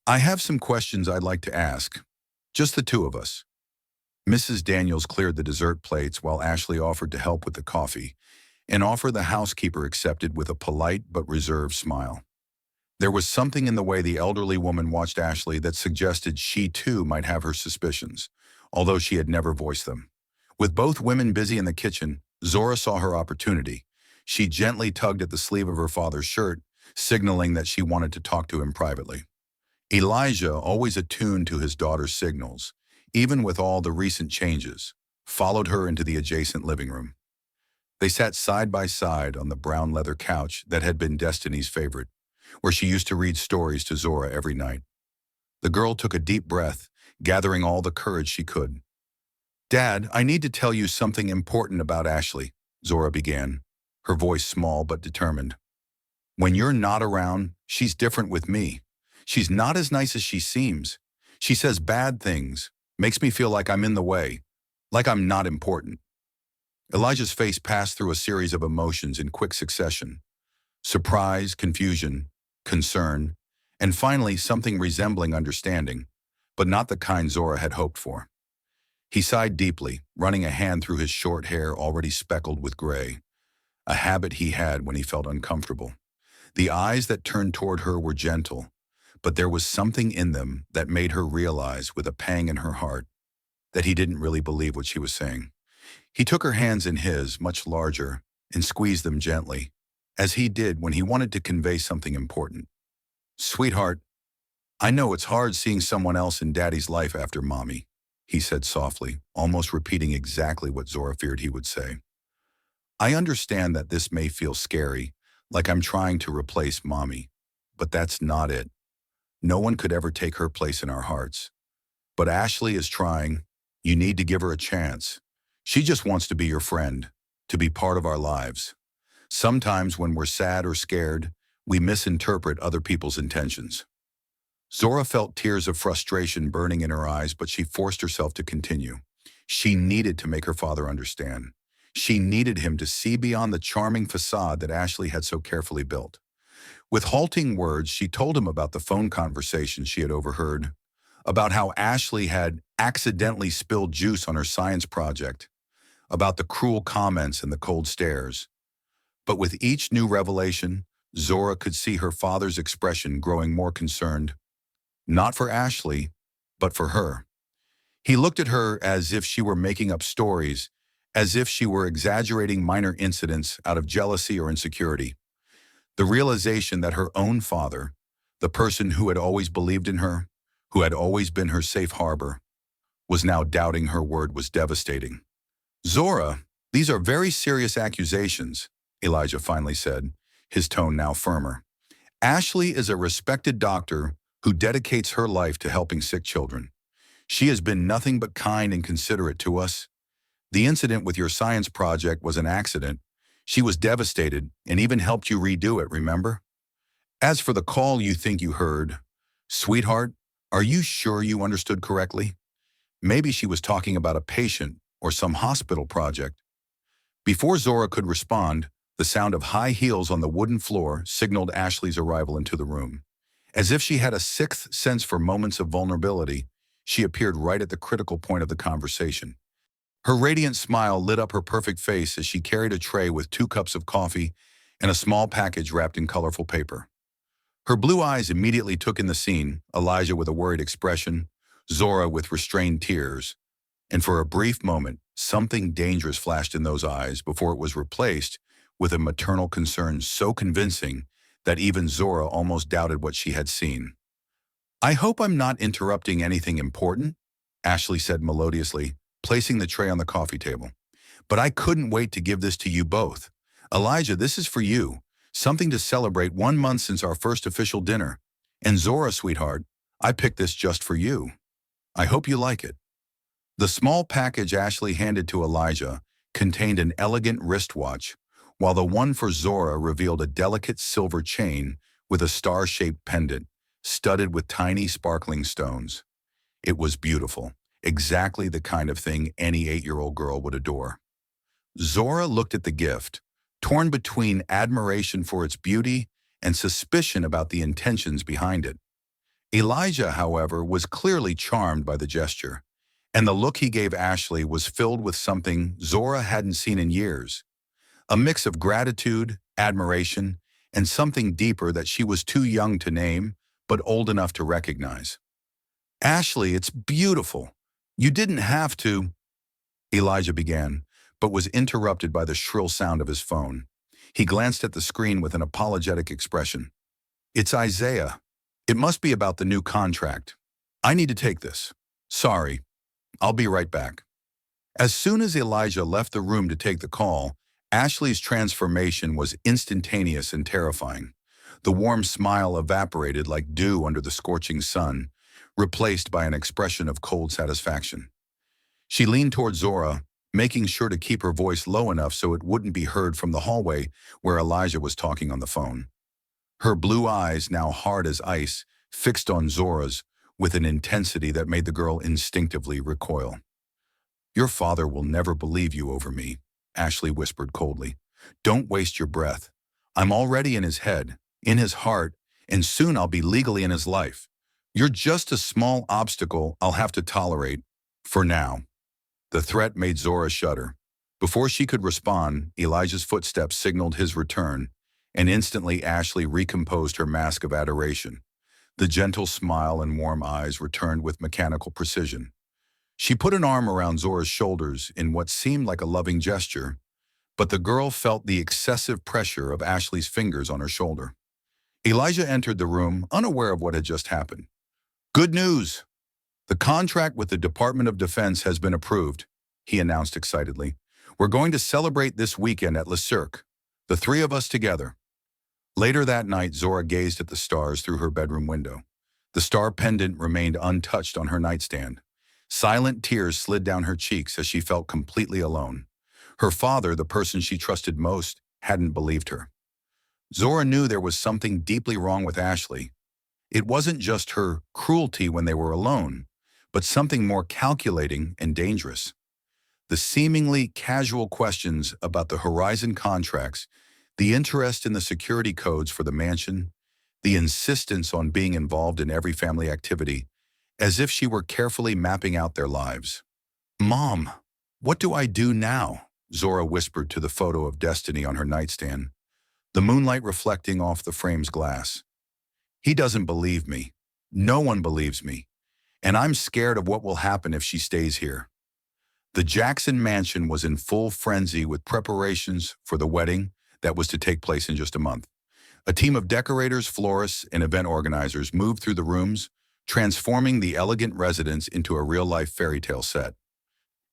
I have some questions I'd like to ask. Just the two of us. Mrs. Daniels cleared the dessert plates while Ashley offered to help with the coffee, an offer the housekeeper accepted with a polite but reserved smile. There was something in the way the elderly woman watched Ashley that suggested she too might have her suspicions, although she had never voiced them. With both women busy in the kitchen, Zora saw her opportunity. She gently tugged at the sleeve of her father's shirt, signaling that she wanted to talk to him privately. Elijah, always attuned to his daughter's signals, even with all the recent changes, followed her into the adjacent living room. They sat side by side on the brown leather couch that had been Destiny's favorite, where she used to read stories to Zora every night. The girl took a deep breath, gathering all the courage she could. Dad, I need to tell you something important about Ashley, Zora began, her voice small but determined. When you're not around, she's different with me. She's not as nice as she seems. She says bad things, makes me feel like I'm in the way, like I'm not important. Elijah's face passed through a series of emotions in quick succession. Surprise, confusion, concern, and finally something resembling understanding, but not the kind Zora had hoped for. He sighed deeply, running a hand through his short hair already speckled with gray, a habit he had when he felt uncomfortable. The eyes that turned toward her were gentle, but there was something in them that made her realize with a pang in her heart that he didn't really believe what she was saying. He took her hands in his, much larger, and squeezed them gently, as he did when he wanted to convey something important. "Sweetheart, I know it's hard seeing someone else in Daddy's life after Mommy," he said softly, almost repeating exactly what Zora feared he would say. "I understand that this may feel scary, like I'm trying to replace Mommy, but that's not it. No one could ever take her place in our hearts. But Ashley is trying. You need to give her a chance. She just wants to be your friend, to be part of our lives. Sometimes when we're sad or scared, we misinterpret other people's intentions." Zora felt tears of frustration burning in her eyes, but she forced herself to continue. She needed to make her father understand. She needed him to see beyond the charming facade that Ashley had so carefully built. With halting words, she told him about the phone conversation she had overheard, about how Ashley had accidentally spilled juice on her science project, about the cruel comments and the cold stares. But with each new revelation, Zora could see her father's expression growing more concerned, not for Ashley, but for her. He looked at her as if she were making up stories, as if she were exaggerating minor incidents out of jealousy or insecurity. The realization that her own father, the person who had always believed in her, who had always been her safe harbor, was now doubting her word was devastating. "Zora, these are very serious accusations," Elijah finally said, his tone now firmer. "Ashley is a respected doctor who dedicates her life to helping sick children. She has been nothing but kind and considerate to us. The incident with your science project was an accident. She was devastated and even helped you redo it, remember? As for the call you think you heard, sweetheart, are you sure you understood correctly? Maybe she was talking about a patient or some hospital project." Before Zora could respond, the sound of high heels on the wooden floor signaled Ashley's arrival into the room. As if she had a sixth sense for moments of vulnerability, she appeared right at the critical point of the conversation. Her radiant smile lit up her perfect face as she carried a tray with 2 cups of coffee and a small package wrapped in colorful paper. Her blue eyes immediately took in the scene, Elijah with a worried expression, Zora with restrained tears, and for a brief moment, something dangerous flashed in those eyes before it was replaced with a maternal concern so convincing that even Zora almost doubted what she had seen. "I hope I'm not interrupting anything important," Ashley said melodiously, placing the tray on the coffee table. "But I couldn't wait to give this to you both. Elijah, this is for you. Something to celebrate 1 month since our first official dinner. And Zora, sweetheart, I picked this just for you. I hope you like it." The small package Ashley handed to Elijah contained an elegant wristwatch, while the one for Zora revealed a delicate silver chain with a star-shaped pendant, studded with tiny sparkling stones. It was beautiful, exactly the kind of thing any 8-year-old girl would adore. Zora looked at the gift, torn between admiration for its beauty and suspicion about the intentions behind it. Elijah, however, was clearly charmed by the gesture, and the look he gave Ashley was filled with something Zora hadn't seen in years, a mix of gratitude, admiration, and something deeper that she was too young to name, but old enough to recognize. "Ashley, it's beautiful. You didn't have to," Elijah began, but was interrupted by the shrill sound of his phone. He glanced at the screen with an apologetic expression. "It's Isaiah. It must be about the new contract. I need to take this. Sorry. I'll be right back." As soon as Elijah left the room to take the call, Ashley's transformation was instantaneous and terrifying. The warm smile evaporated like dew under the scorching sun, replaced by an expression of cold satisfaction. She leaned toward Zora, making sure to keep her voice low enough so it wouldn't be heard from the hallway where Elijah was talking on the phone. Her blue eyes, now hard as ice, fixed on Zora's with an intensity that made the girl instinctively recoil. "Your father will never believe you over me," Ashley whispered coldly. "Don't waste your breath. I'm already in his head, in his heart, and soon I'll be legally in his life. You're just a small obstacle I'll have to tolerate, for now." The threat made Zora shudder. Before she could respond, Elijah's footsteps signaled his return, and instantly Ashley recomposed her mask of adoration. The gentle smile and warm eyes returned with mechanical precision. She put an arm around Zora's shoulders in what seemed like a loving gesture, but the girl felt the excessive pressure of Ashley's fingers on her shoulder. Elijah entered the room, unaware of what had just happened. "Good news! The contract with the Department of Defense has been approved," he announced excitedly. "We're going to celebrate this weekend at Le Cirque, the three of us together." Later that night, Zora gazed at the stars through her bedroom window. The star pendant remained untouched on her nightstand. Silent tears slid down her cheeks as she felt completely alone. Her father, the person she trusted most, hadn't believed her. Zora knew there was something deeply wrong with Ashley. It wasn't just her cruelty when they were alone, but something more calculating and dangerous. The seemingly casual questions about the Horizon contracts, the interest in the security codes for the mansion, the insistence on being involved in every family activity, as if she were carefully mapping out their lives. "Mom, what do I do now?" Zora whispered to the photo of Destiny on her nightstand, the moonlight reflecting off the frame's glass. "He doesn't believe me. No one believes me. And I'm scared of what will happen if she stays here." The Jackson mansion was in full frenzy with preparations for the wedding that was to take place in just a month. A team of decorators, florists, and event organizers moved through the rooms, transforming the elegant residence into a real-life fairy tale set.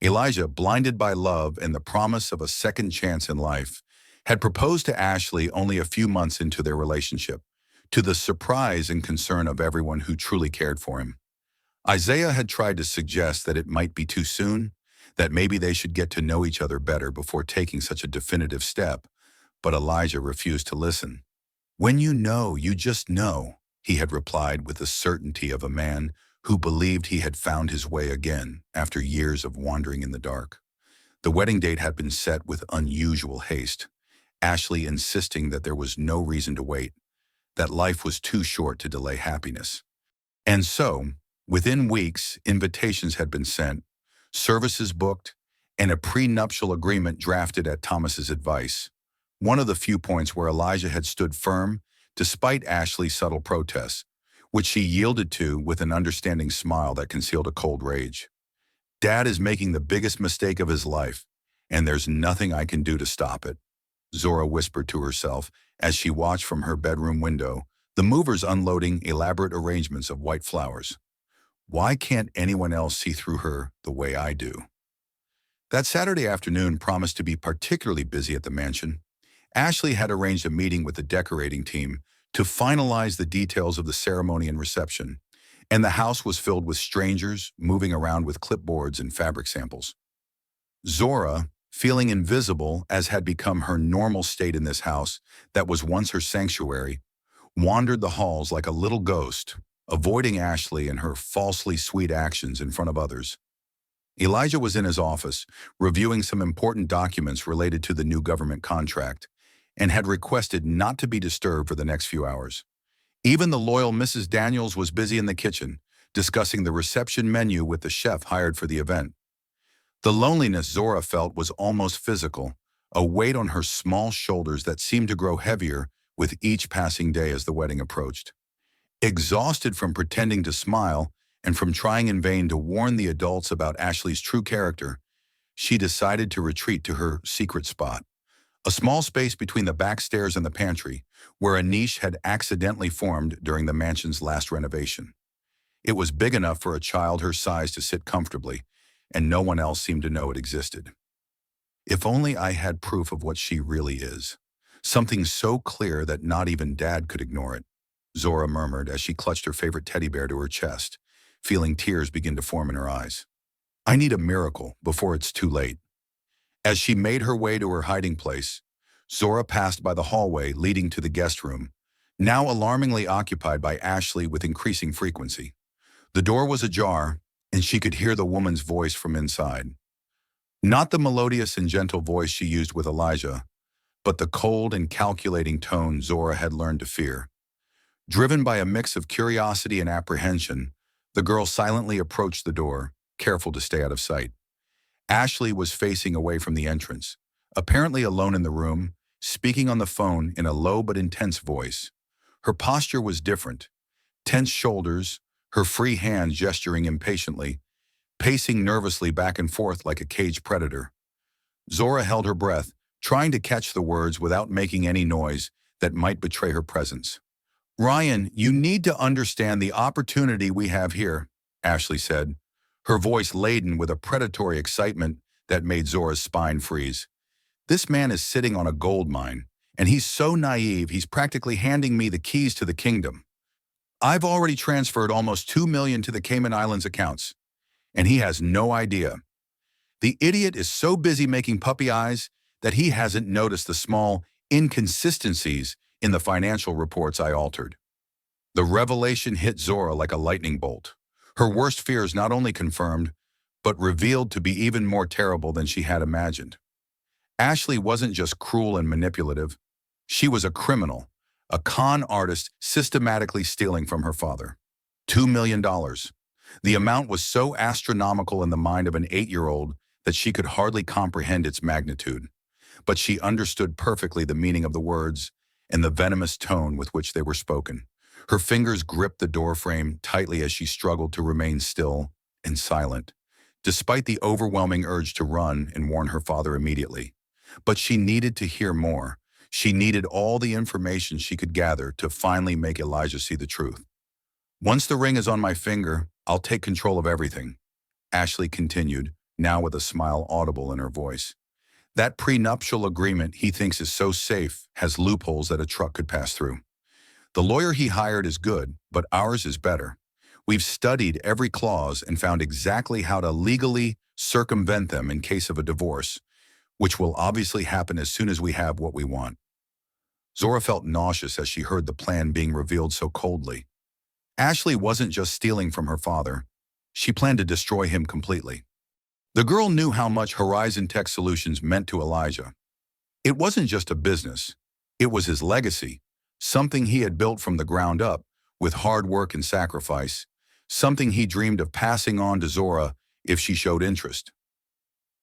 Elijah, blinded by love and the promise of a second chance in life, had proposed to Ashley only a few months into their relationship, to the surprise and concern of everyone who truly cared for him. Isaiah had tried to suggest that it might be too soon, that maybe they should get to know each other better before taking such a definitive step, but Elijah refused to listen. "When you know, you just know," he had replied with the certainty of a man who believed he had found his way again after years of wandering in the dark. The wedding date had been set with unusual haste, Ashley insisting that there was no reason to wait, that life was too short to delay happiness. And so, within weeks, invitations had been sent, services booked, and a prenuptial agreement drafted at Thomas's advice, one of the few points where Elijah had stood firm despite Ashley's subtle protests, which she yielded to with an understanding smile that concealed a cold rage. "Dad is making the biggest mistake of his life, and there's nothing I can do to stop it," Zora whispered to herself as she watched from her bedroom window, the movers unloading elaborate arrangements of white flowers. "Why can't anyone else see through her the way I do?" That Saturday afternoon promised to be particularly busy at the mansion. Ashley had arranged a meeting with the decorating team to finalize the details of the ceremony and reception, and the house was filled with strangers moving around with clipboards and fabric samples. Zora, feeling invisible as had become her normal state in this house that was once her sanctuary, wandered the halls like a little ghost, avoiding Ashley and her falsely sweet actions in front of others. Elijah was in his office, reviewing some important documents related to the new government contract, and had requested not to be disturbed for the next few hours. Even the loyal Mrs. Daniels was busy in the kitchen, discussing the reception menu with the chef hired for the event. The loneliness Zora felt was almost physical, a weight on her small shoulders that seemed to grow heavier with each passing day as the wedding approached. Exhausted from pretending to smile and from trying in vain to warn the adults about Ashley's true character, she decided to retreat to her secret spot, a small space between the back stairs and the pantry, where a niche had accidentally formed during the mansion's last renovation. It was big enough for a child her size to sit comfortably, and no one else seemed to know it existed. "If only I had proof of what she really is. Something so clear that not even Dad could ignore it," Zora murmured as she clutched her favorite teddy bear to her chest, feeling tears begin to form in her eyes. "I need a miracle before it's too late." As she made her way to her hiding place, Zora passed by the hallway leading to the guest room, now alarmingly occupied by Ashley with increasing frequency. The door was ajar, and she could hear the woman's voice from inside. Not the melodious and gentle voice she used with Elijah, but the cold and calculating tone Zora had learned to fear. Driven by a mix of curiosity and apprehension, the girl silently approached the door, careful to stay out of sight. Ashley was facing away from the entrance, apparently alone in the room, speaking on the phone in a low but intense voice. Her posture was different, tense shoulders, her free hand gesturing impatiently, pacing nervously back and forth like a caged predator. Zora held her breath, trying to catch the words without making any noise that might betray her presence. "Ryan, you need to understand the opportunity we have here," Ashley said, her voice laden with a predatory excitement that made Zora's spine freeze. "This man is sitting on a gold mine, and he's so naive he's practically handing me the keys to the kingdom. I've already transferred almost $2 million to the Cayman Islands accounts, and he has no idea. The idiot is so busy making puppy eyes that he hasn't noticed the small inconsistencies in the financial reports I altered." The revelation hit Zora like a lightning bolt. Her worst fears not only confirmed, but revealed to be even more terrible than she had imagined. Ashley wasn't just cruel and manipulative. She was a criminal, a con artist systematically stealing from her father. $2 million. The amount was so astronomical in the mind of an 8-year-old that she could hardly comprehend its magnitude. But she understood perfectly the meaning of the words and the venomous tone with which they were spoken. Her fingers gripped the doorframe tightly as she struggled to remain still and silent, despite the overwhelming urge to run and warn her father immediately. But she needed to hear more. She needed all the information she could gather to finally make Elijah see the truth. "Once the ring is on my finger, I'll take control of everything," Ashley continued, now with a smile audible in her voice. "That prenuptial agreement he thinks is so safe has loopholes that a truck could pass through. The lawyer he hired is good, but ours is better. We've studied every clause and found exactly how to legally circumvent them in case of a divorce, which will obviously happen as soon as we have what we want." Zora felt nauseous as she heard the plan being revealed so coldly. Ashley wasn't just stealing from her father. She planned to destroy him completely. The girl knew how much Horizon Tech Solutions meant to Elijah. It wasn't just a business. It was his legacy, something he had built from the ground up with hard work and sacrifice, something he dreamed of passing on to Zora if she showed interest.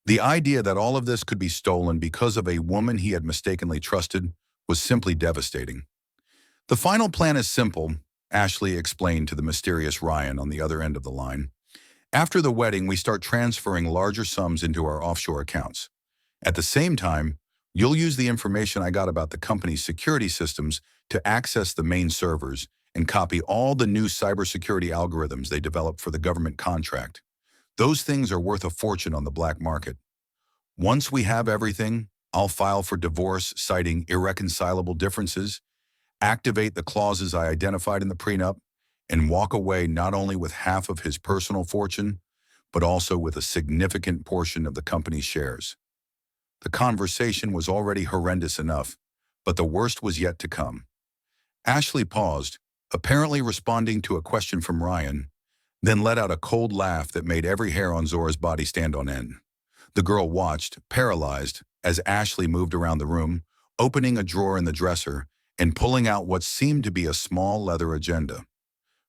The idea that all of this could be stolen because of a woman he had mistakenly trusted was simply devastating. "The final plan is simple," Ashley explained to the mysterious Ryan on the other end of the line. "After the wedding, we start transferring larger sums into our offshore accounts. At the same time, you'll use the information I got about the company's security systems to access the main servers and copy all the new cybersecurity algorithms they developed for the government contract. Those things are worth a fortune on the black market. Once we have everything, I'll file for divorce citing irreconcilable differences, activate the clauses I identified in the prenup, and walk away not only with half of his personal fortune, but also with a significant portion of the company's shares." The conversation was already horrendous enough, but the worst was yet to come. Ashley paused, apparently responding to a question from Ryan, then let out a cold laugh that made every hair on Zora's body stand on end. The girl watched, paralyzed, as Ashley moved around the room, opening a drawer in the dresser and pulling out what seemed to be a small leather agenda.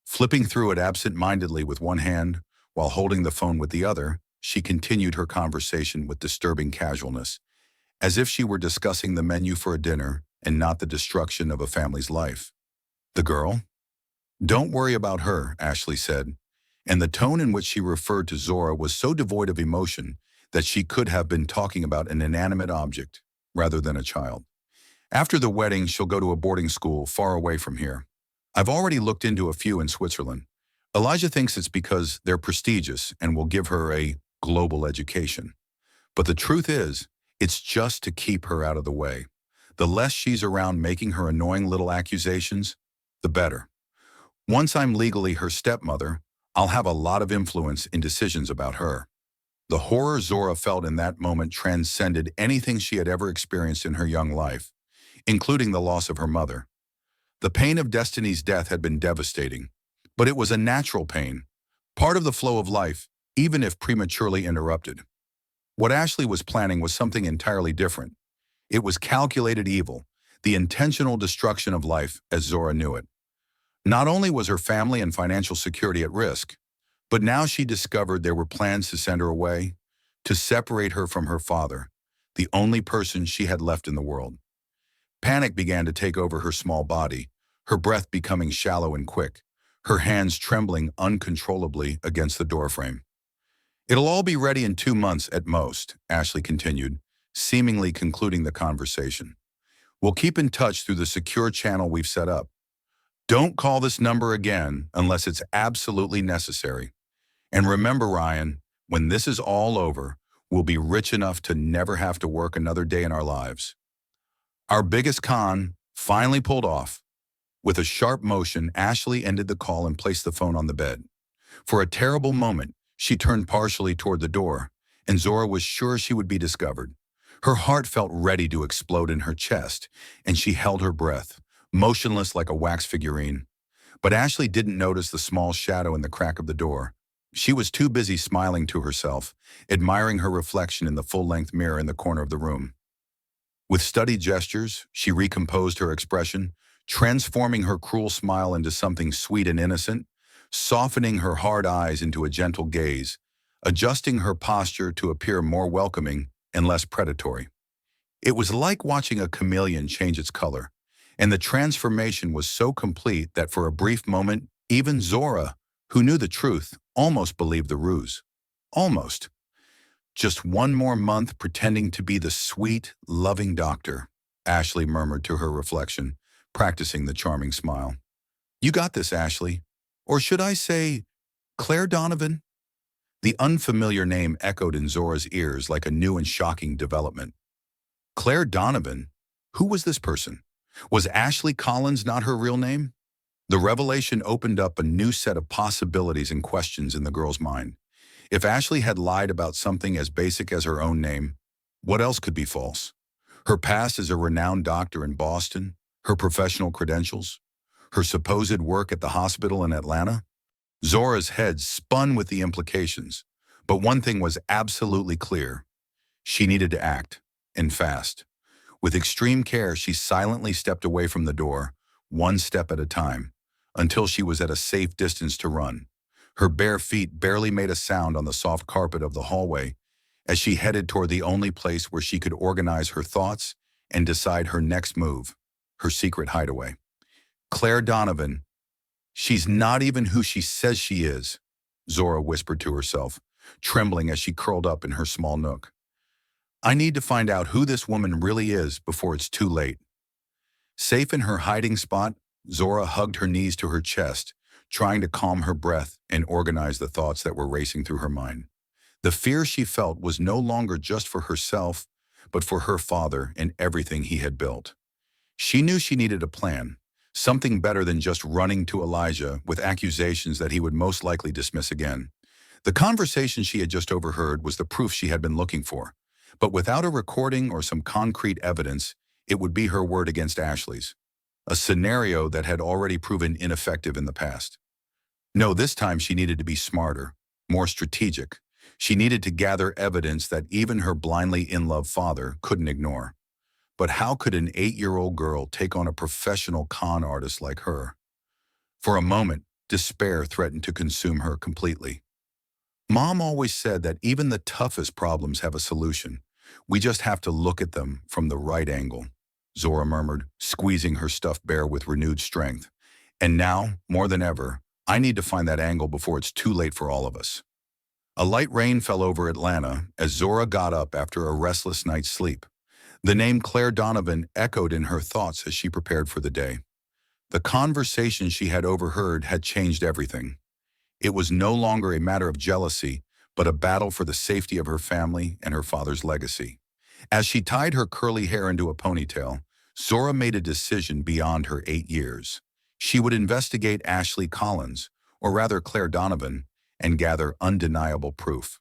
Flipping through it absent-mindedly with one hand, while holding the phone with the other, she continued her conversation with disturbing casualness, as if she were discussing the menu for a dinner and not the destruction of a family's life. "The girl? Don't worry about her," Ashley said, and the tone in which she referred to Zora was so devoid of emotion that she could have been talking about an inanimate object rather than a child. "After the wedding, she'll go to a boarding school far away from here. I've already looked into a few in Switzerland. Elijah thinks it's because they're prestigious and will give her a global education. But the truth is, it's just to keep her out of the way. The less she's around making her annoying little accusations, the better. Once I'm legally her stepmother, I'll have a lot of influence in decisions about her." The horror Zora felt in that moment transcended anything she had ever experienced in her young life, including the loss of her mother. The pain of Destiny's death had been devastating, but it was a natural pain, part of the flow of life, even if prematurely interrupted. What Ashley was planning was something entirely different. It was calculated evil, the intentional destruction of life as Zora knew it. Not only was her family and financial security at risk, but now she discovered there were plans to send her away, to separate her from her father, the only person she had left in the world. Panic began to take over her small body, her breath becoming shallow and quick, her hands trembling uncontrollably against the doorframe. It'll all be ready in 2 months at most, Ashley continued, seemingly concluding the conversation. We'll keep in touch through the secure channel we've set up. Don't call this number again unless it's absolutely necessary. And remember, Ryan, when this is all over, we'll be rich enough to never have to work another day in our lives. Our biggest con finally pulled off. With a sharp motion, Ashley ended the call and placed the phone on the bed. For a terrible moment, she turned partially toward the door, and Zora was sure she would be discovered. Her heart felt ready to explode in her chest, and she held her breath, motionless like a wax figurine. But Ashley didn't notice the small shadow in the crack of the door. She was too busy smiling to herself, admiring her reflection in the full-length mirror in the corner of the room. With studied gestures, she recomposed her expression, transforming her cruel smile into something sweet and innocent, softening her hard eyes into a gentle gaze, adjusting her posture to appear more welcoming and less predatory. It was like watching a chameleon change its color, and the transformation was so complete that for a brief moment, even Zora, who knew the truth, almost believed the ruse. Almost. Just one more month pretending to be the sweet, loving doctor, Ashley murmured to her reflection, practicing the charming smile. You got this, Ashley. Or should I say, Claire Donovan? The unfamiliar name echoed in Zora's ears like a new and shocking development. Claire Donovan? Who was this person? Was Ashley Collins not her real name? The revelation opened up a new set of possibilities and questions in the girl's mind. If Ashley had lied about something as basic as her own name, what else could be false? Her past as a renowned doctor in Boston, her professional credentials, her supposed work at the hospital in Atlanta? Zora's head spun with the implications, but one thing was absolutely clear. She needed to act, and fast. With extreme care, she silently stepped away from the door, one step at a time, until she was at a safe distance to run. Her bare feet barely made a sound on the soft carpet of the hallway as she headed toward the only place where she could organize her thoughts and decide her next move, her secret hideaway. Claire Donovan. She's not even who she says she is, Zora whispered to herself, trembling as she curled up in her small nook. I need to find out who this woman really is before it's too late. Safe in her hiding spot, Zora hugged her knees to her chest, trying to calm her breath and organize the thoughts that were racing through her mind. The fear she felt was no longer just for herself, but for her father and everything he had built. She knew she needed a plan, something better than just running to Elijah with accusations that he would most likely dismiss again. The conversation she had just overheard was the proof she had been looking for, but without a recording or some concrete evidence, it would be her word against Ashley's. A scenario that had already proven ineffective in the past. No, this time she needed to be smarter, more strategic. She needed to gather evidence that even her blindly in-love father couldn't ignore. But how could an 8-year-old girl take on a professional con artist like her? For a moment, despair threatened to consume her completely. Mom always said that even the toughest problems have a solution. We just have to look at them from the right angle, Zora murmured, squeezing her stuffed bear with renewed strength. And now, more than ever, I need to find that angle before it's too late for all of us. A light rain fell over Atlanta as Zora got up after a restless night's sleep. The name Claire Donovan echoed in her thoughts as she prepared for the day. The conversation she had overheard had changed everything. It was no longer a matter of jealousy, but a battle for the safety of her family and her father's legacy. As she tied her curly hair into a ponytail, Zora made a decision beyond her 8 years. She would investigate Ashley Collins, or rather Claire Donovan, and gather undeniable proof.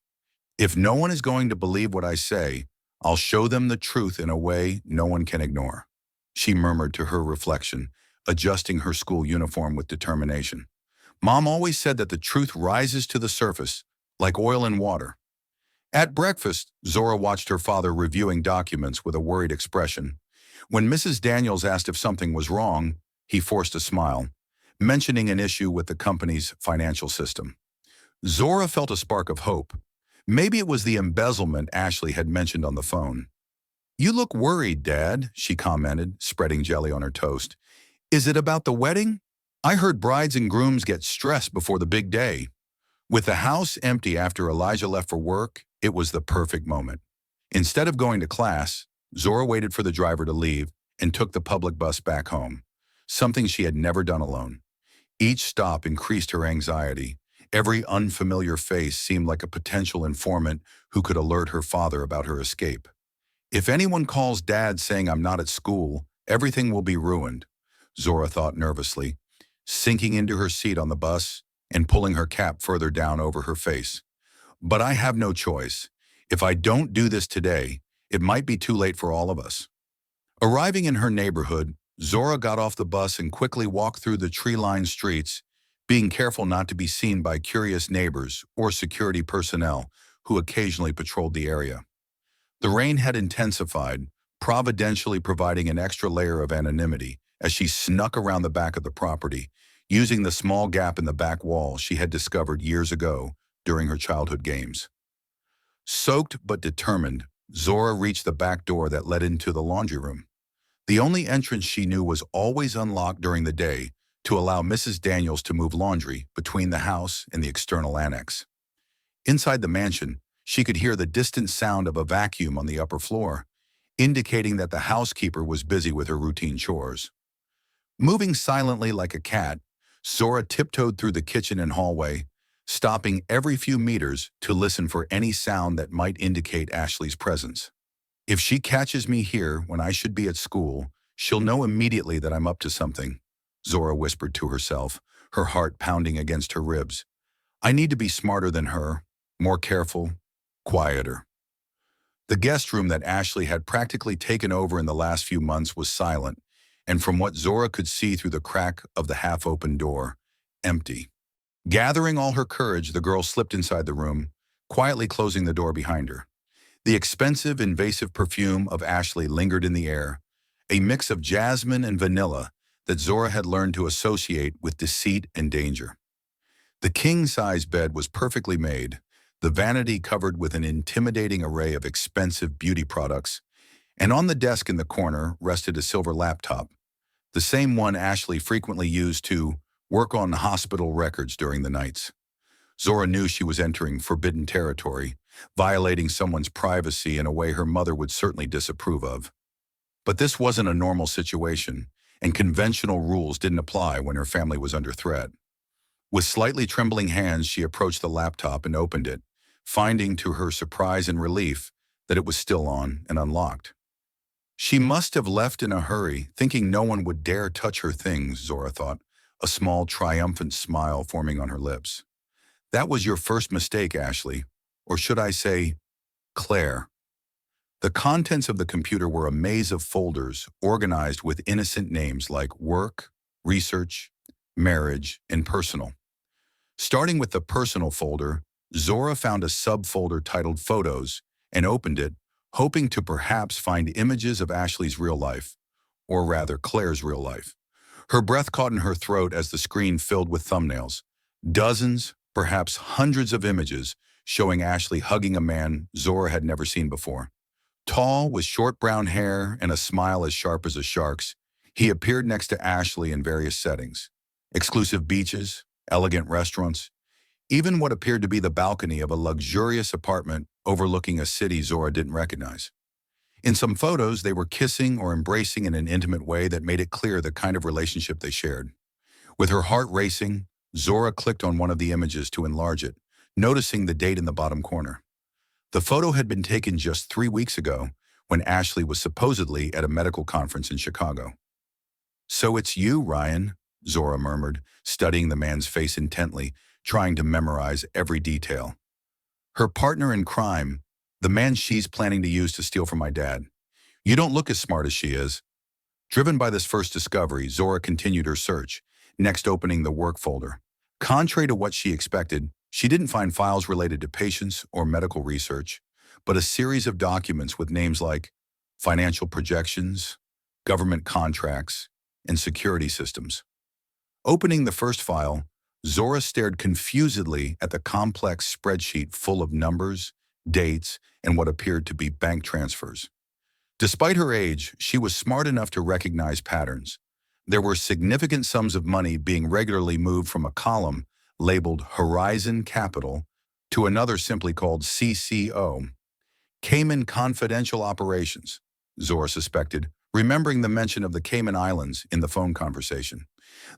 If no one is going to believe what I say, I'll show them the truth in a way no one can ignore, she murmured to her reflection, adjusting her school uniform with determination. Mom always said that the truth rises to the surface, like oil in water. At breakfast, Zora watched her father reviewing documents with a worried expression. When Mrs. Daniels asked if something was wrong, he forced a smile, mentioning an issue with the company's financial system. Zora felt a spark of hope. Maybe it was the embezzlement Ashley had mentioned on the phone. You look worried, Dad, she commented, spreading jelly on her toast. Is it about the wedding? I heard brides and grooms get stressed before the big day. With the house empty after Elijah left for work, it was the perfect moment. Instead of going to class, Zora waited for the driver to leave and took the public bus back home, something she had never done alone. Each stop increased her anxiety. Every unfamiliar face seemed like a potential informant who could alert her father about her escape. If anyone calls Dad saying I'm not at school, everything will be ruined, Zora thought nervously, sinking into her seat on the bus and pulling her cap further down over her face. But I have no choice. If I don't do this today, it might be too late for all of us. Arriving in her neighborhood, Zora got off the bus and quickly walked through the tree-lined streets, being careful not to be seen by curious neighbors or security personnel who occasionally patrolled the area. The rain had intensified, providentially providing an extra layer of anonymity as she snuck around the back of the property, using the small gap in the back wall she had discovered years ago during her childhood games. Soaked but determined, Zora reached the back door that led into the laundry room. The only entrance she knew was always unlocked during the day to allow Mrs. Daniels to move laundry between the house and the external annex. Inside the mansion, she could hear the distant sound of a vacuum on the upper floor, indicating that the housekeeper was busy with her routine chores. Moving silently like a cat, Zora tiptoed through the kitchen and hallway, stopping every few meters to listen for any sound that might indicate Ashley's presence. If she catches me here when I should be at school, she'll know immediately that I'm up to something, Zora whispered to herself, her heart pounding against her ribs. I need to be smarter than her, more careful, quieter. The guest room that Ashley had practically taken over in the last few months was silent, and from what Zora could see through the crack of the half-open door, empty. Gathering all her courage, the girl slipped inside the room, quietly closing the door behind her. The expensive, invasive perfume of Ashley lingered in the air, a mix of jasmine and vanilla that Zora had learned to associate with deceit and danger. The king-size bed was perfectly made, the vanity covered with an intimidating array of expensive beauty products, and on the desk in the corner rested a silver laptop, the same one Ashley frequently used to work on hospital records during the nights. Zora knew she was entering forbidden territory, violating someone's privacy in a way her mother would certainly disapprove of. But this wasn't a normal situation, and conventional rules didn't apply when her family was under threat. With slightly trembling hands, she approached the laptop and opened it, finding to her surprise and relief that it was still on and unlocked. She must have left in a hurry, thinking no one would dare touch her things, Zora thought, a small triumphant smile forming on her lips. That was your first mistake, Ashley. Or should I say, Claire. The contents of the computer were a maze of folders organized with innocent names like work, research, marriage, and personal. Starting with the personal folder, Zora found a subfolder titled Photos and opened it, hoping to perhaps find images of Ashley's real life, or rather Claire's real life. Her breath caught in her throat as the screen filled with thumbnails. Dozens, perhaps hundreds of images showing Ashley hugging a man Zora had never seen before. Tall, with short brown hair and a smile as sharp as a shark's, he appeared next to Ashley in various settings. Exclusive beaches, elegant restaurants, even what appeared to be the balcony of a luxurious apartment overlooking a city Zora didn't recognize. In some photos, they were kissing or embracing in an intimate way that made it clear the kind of relationship they shared. With her heart racing, Zora clicked on one of the images to enlarge it, noticing the date in the bottom corner. The photo had been taken just 3 weeks ago, when Ashley was supposedly at a medical conference in Chicago. "So it's you, Ryan," Zora murmured, studying the man's face intently, trying to memorize every detail. "Her partner in crime, the man she's planning to use to steal from my dad. You don't look as smart as she is." Driven by this first discovery, Zora continued her search, next opening the work folder. Contrary to what she expected, she didn't find files related to patients or medical research, but a series of documents with names like financial projections, government contracts, and security systems. Opening the first file, Zora stared confusedly at the complex spreadsheet full of numbers, dates, and what appeared to be bank transfers. Despite her age, she was smart enough to recognize patterns. There were significant sums of money being regularly moved from a column labeled Horizon Capital, to another simply called CCO, Cayman Confidential Operations, Zora suspected, remembering the mention of the Cayman Islands in the phone conversation.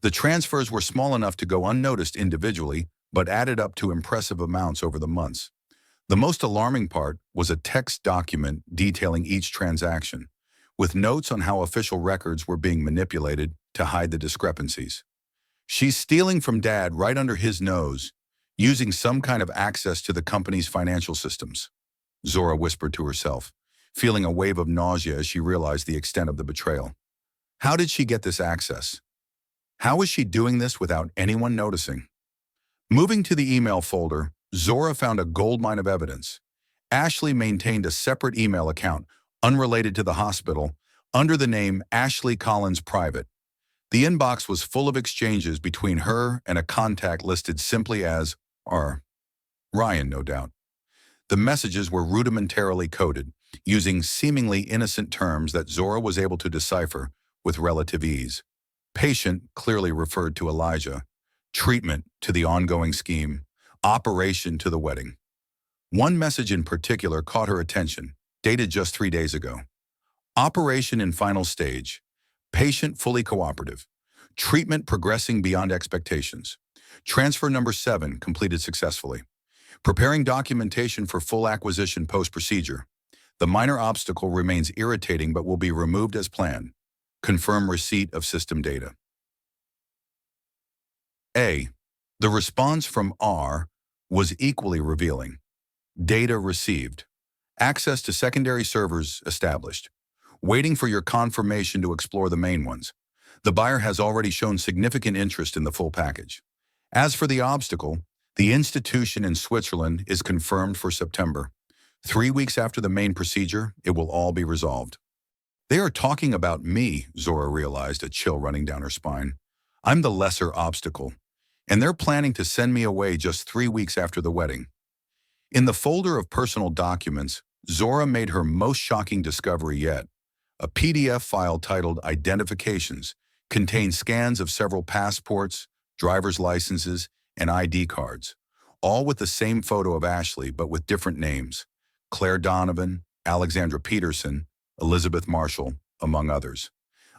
The transfers were small enough to go unnoticed individually, but added up to impressive amounts over the months. The most alarming part was a text document detailing each transaction, with notes on how official records were being manipulated to hide the discrepancies. She's stealing from Dad right under his nose, using some kind of access to the company's financial systems, Zora whispered to herself, feeling a wave of nausea as she realized the extent of the betrayal. How did she get this access? How was she doing this without anyone noticing? Moving to the email folder, Zora found a goldmine of evidence. Ashley maintained a separate email account, unrelated to the hospital, under the name Ashley Collins Private. The inbox was full of exchanges between her and a contact listed simply as R. Ryan, no doubt. The messages were rudimentarily coded, using seemingly innocent terms that Zora was able to decipher with relative ease. Patient clearly referred to Elijah, treatment to the ongoing scheme, operation to the wedding. One message in particular caught her attention, dated just 3 days ago. Operation in final stage. Patient fully cooperative. Treatment progressing beyond expectations. Transfer number 7 completed successfully. Preparing documentation for full acquisition post-procedure. The minor obstacle remains irritating but will be removed as planned. Confirm receipt of system data. A. The response from R was equally revealing. Data received. Access to secondary servers established. Waiting for your confirmation to explore the main ones. The buyer has already shown significant interest in the full package. As for the obstacle, the institution in Switzerland is confirmed for September. 3 weeks after the main procedure, it will all be resolved. They are talking about me, Zora realized, a chill running down her spine. I'm the lesser obstacle, and they're planning to send me away just 3 weeks after the wedding. In the folder of personal documents, Zora made her most shocking discovery yet. A PDF file titled Identifications contained scans of several passports, driver's licenses, and ID cards, all with the same photo of Ashley but with different names: Claire Donovan, Alexandra Peterson, Elizabeth Marshall, among others.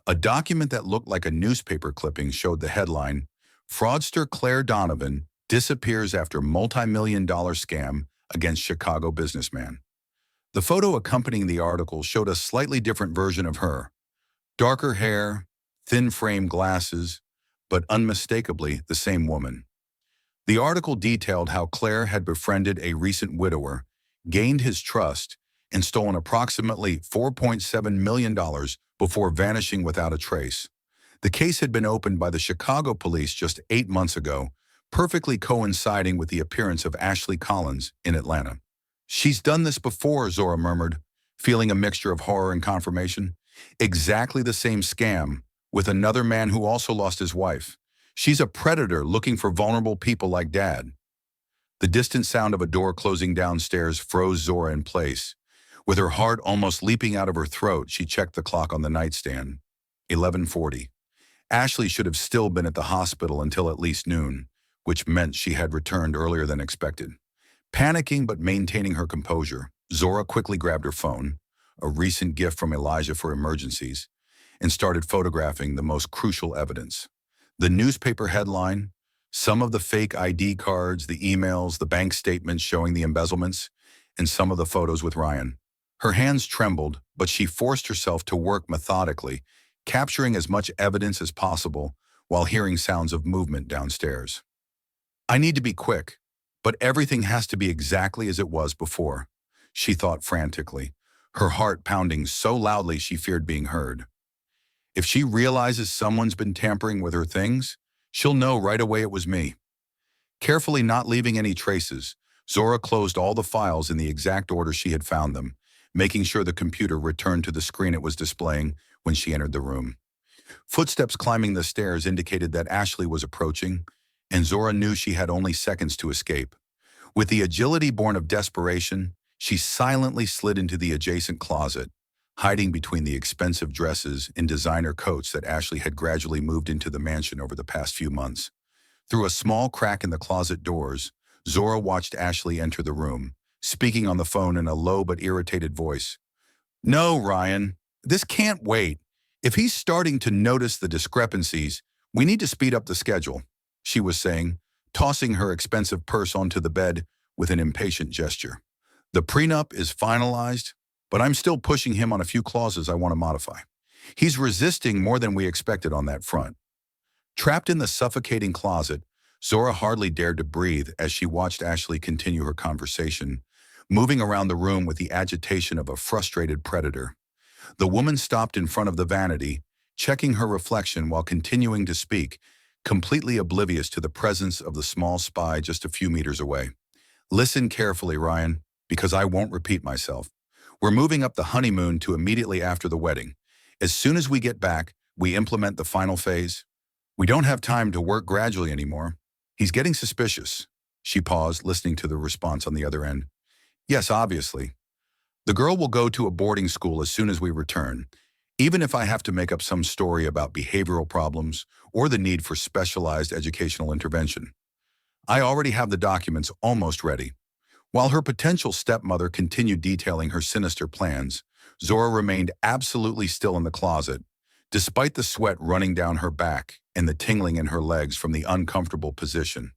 A document that looked like a newspaper clipping showed the headline, "Fraudster Claire Donovan disappears after multi-million-dollar scam against Chicago businessman." The photo accompanying the article showed a slightly different version of her. Darker hair, thin-frame glasses, but unmistakably the same woman. The article detailed how Claire had befriended a recent widower, gained his trust, and stolen approximately $4.7 million before vanishing without a trace. The case had been opened by the Chicago police just 8 months ago, perfectly coinciding with the appearance of Ashley Collins in Atlanta. She's done this before, Zora murmured, feeling a mixture of horror and confirmation. Exactly the same scam, with another man who also lost his wife. She's a predator looking for vulnerable people like Dad. The distant sound of a door closing downstairs froze Zora in place. With her heart almost leaping out of her throat, she checked the clock on the nightstand. 11:40. Ashley should have still been at the hospital until at least noon, which meant she had returned earlier than expected. Panicking but maintaining her composure, Zora quickly grabbed her phone, a recent gift from Elijah for emergencies, and started photographing the most crucial evidence. The newspaper headline, some of the fake ID cards, the emails, the bank statements showing the embezzlements, and some of the photos with Ryan. Her hands trembled, but she forced herself to work methodically, capturing as much evidence as possible while hearing sounds of movement downstairs. I need to be quick, but everything has to be exactly as it was before, she thought frantically, her heart pounding so loudly she feared being heard. If she realizes someone's been tampering with her things, she'll know right away it was me. Carefully not leaving any traces, Zora closed all the files in the exact order she had found them, making sure the computer returned to the screen it was displaying when she entered the room. Footsteps climbing the stairs indicated that Ashley was approaching, and Zora knew she had only seconds to escape. With the agility born of desperation, she silently slid into the adjacent closet, hiding between the expensive dresses and designer coats that Ashley had gradually moved into the mansion over the past few months. Through a small crack in the closet doors, Zora watched Ashley enter the room, speaking on the phone in a low but irritated voice. "No, Ryan, this can't wait. If he's starting to notice the discrepancies, we need to speed up the schedule," she was saying, tossing her expensive purse onto the bed with an impatient gesture. "The prenup is finalized, but I'm still pushing him on a few clauses I want to modify. He's resisting more than we expected on that front." Trapped in the suffocating closet, Zora hardly dared to breathe as she watched Ashley continue her conversation, moving around the room with the agitation of a frustrated predator. The woman stopped in front of the vanity, checking her reflection while continuing to speak, completely oblivious to the presence of the small spy just a few meters away. "Listen carefully, Ryan, because I won't repeat myself. We're moving up the honeymoon to immediately after the wedding. As soon as we get back, we implement the final phase. We don't have time to work gradually anymore. He's getting suspicious." She paused, listening to the response on the other end. "Yes, obviously. The girl will go to a boarding school as soon as we return, even if I have to make up some story about behavioral problems or the need for specialized educational intervention. I already have the documents almost ready." While her potential stepmother continued detailing her sinister plans, Zora remained absolutely still in the closet, despite the sweat running down her back and the tingling in her legs from the uncomfortable position.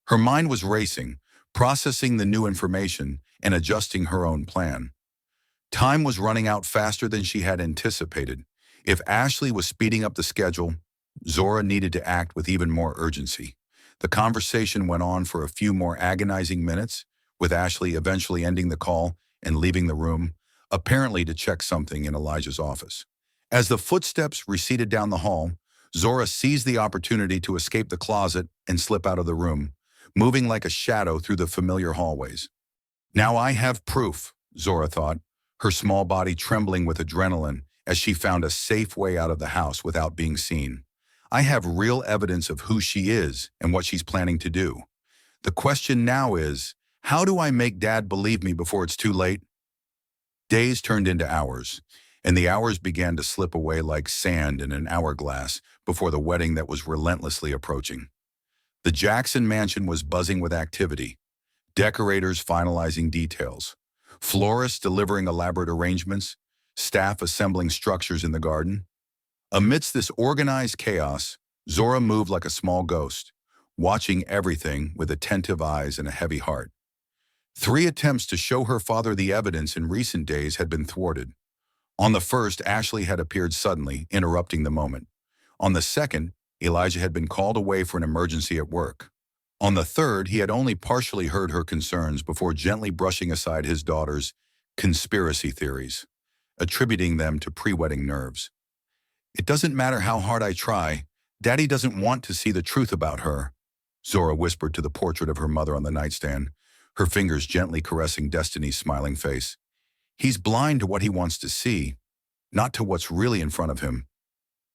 Her mind was racing, processing the new information and adjusting her own plan. Time was running out faster than she had anticipated. If Ashley was speeding up the schedule, Zora needed to act with even more urgency. The conversation went on for a few more agonizing minutes, with Ashley eventually ending the call and leaving the room, apparently to check something in Elijah's office. As the footsteps receded down the hall, Zora seized the opportunity to escape the closet and slip out of the room, moving like a shadow through the familiar hallways. "Now I have proof," Zora thought, her small body trembling with adrenaline as she found a safe way out of the house without being seen. "I have real evidence of who she is and what she's planning to do. The question now is, how do I make Dad believe me before it's too late?" Days turned into hours, and the hours began to slip away like sand in an hourglass before the wedding that was relentlessly approaching. The Jackson mansion was buzzing with activity, decorators finalizing details, florists delivering elaborate arrangements, staff assembling structures in the garden. Amidst this organized chaos, Zora moved like a small ghost, watching everything with attentive eyes and a heavy heart. 3 attempts to show her father the evidence in recent days had been thwarted. On the first, Ashley had appeared suddenly, interrupting the moment. On the second, Elijah had been called away for an emergency at work. On the third, he had only partially heard her concerns before gently brushing aside his daughter's conspiracy theories, attributing them to pre-wedding nerves. "It doesn't matter how hard I try, Daddy doesn't want to see the truth about her," Zora whispered to the portrait of her mother on the nightstand, her fingers gently caressing Destiny's smiling face. "He's blind to what he wants to see, not to what's really in front of him."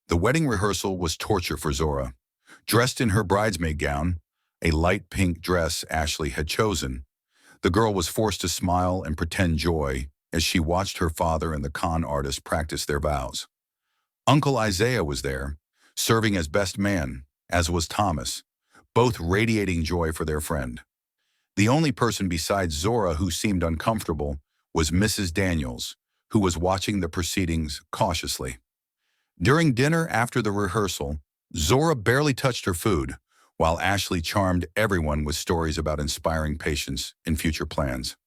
The wedding rehearsal was torture for Zora. Dressed in her bridesmaid gown, a light pink dress Ashley had chosen, the girl was forced to smile and pretend joy as she watched her father and the con artist practice their vows. Uncle Isaiah was there, serving as best man, as was Thomas, both radiating joy for their friend. The only person besides Zora who seemed uncomfortable was Mrs. Daniels, who was watching the proceedings cautiously. During dinner after the rehearsal, Zora barely touched her food, while Ashley charmed everyone with stories about inspiring patience and future plans.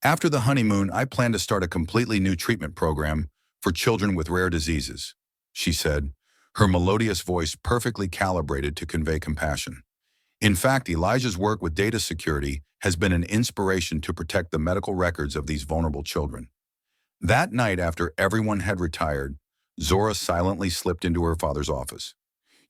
"After the honeymoon, I plan to start a completely new treatment program for children with rare diseases," she said, her melodious voice perfectly calibrated to convey compassion. In fact, Elijah's work with data security has been an inspiration to protect the medical records of these vulnerable children. That night, after everyone had retired, Zora silently slipped into her father's office.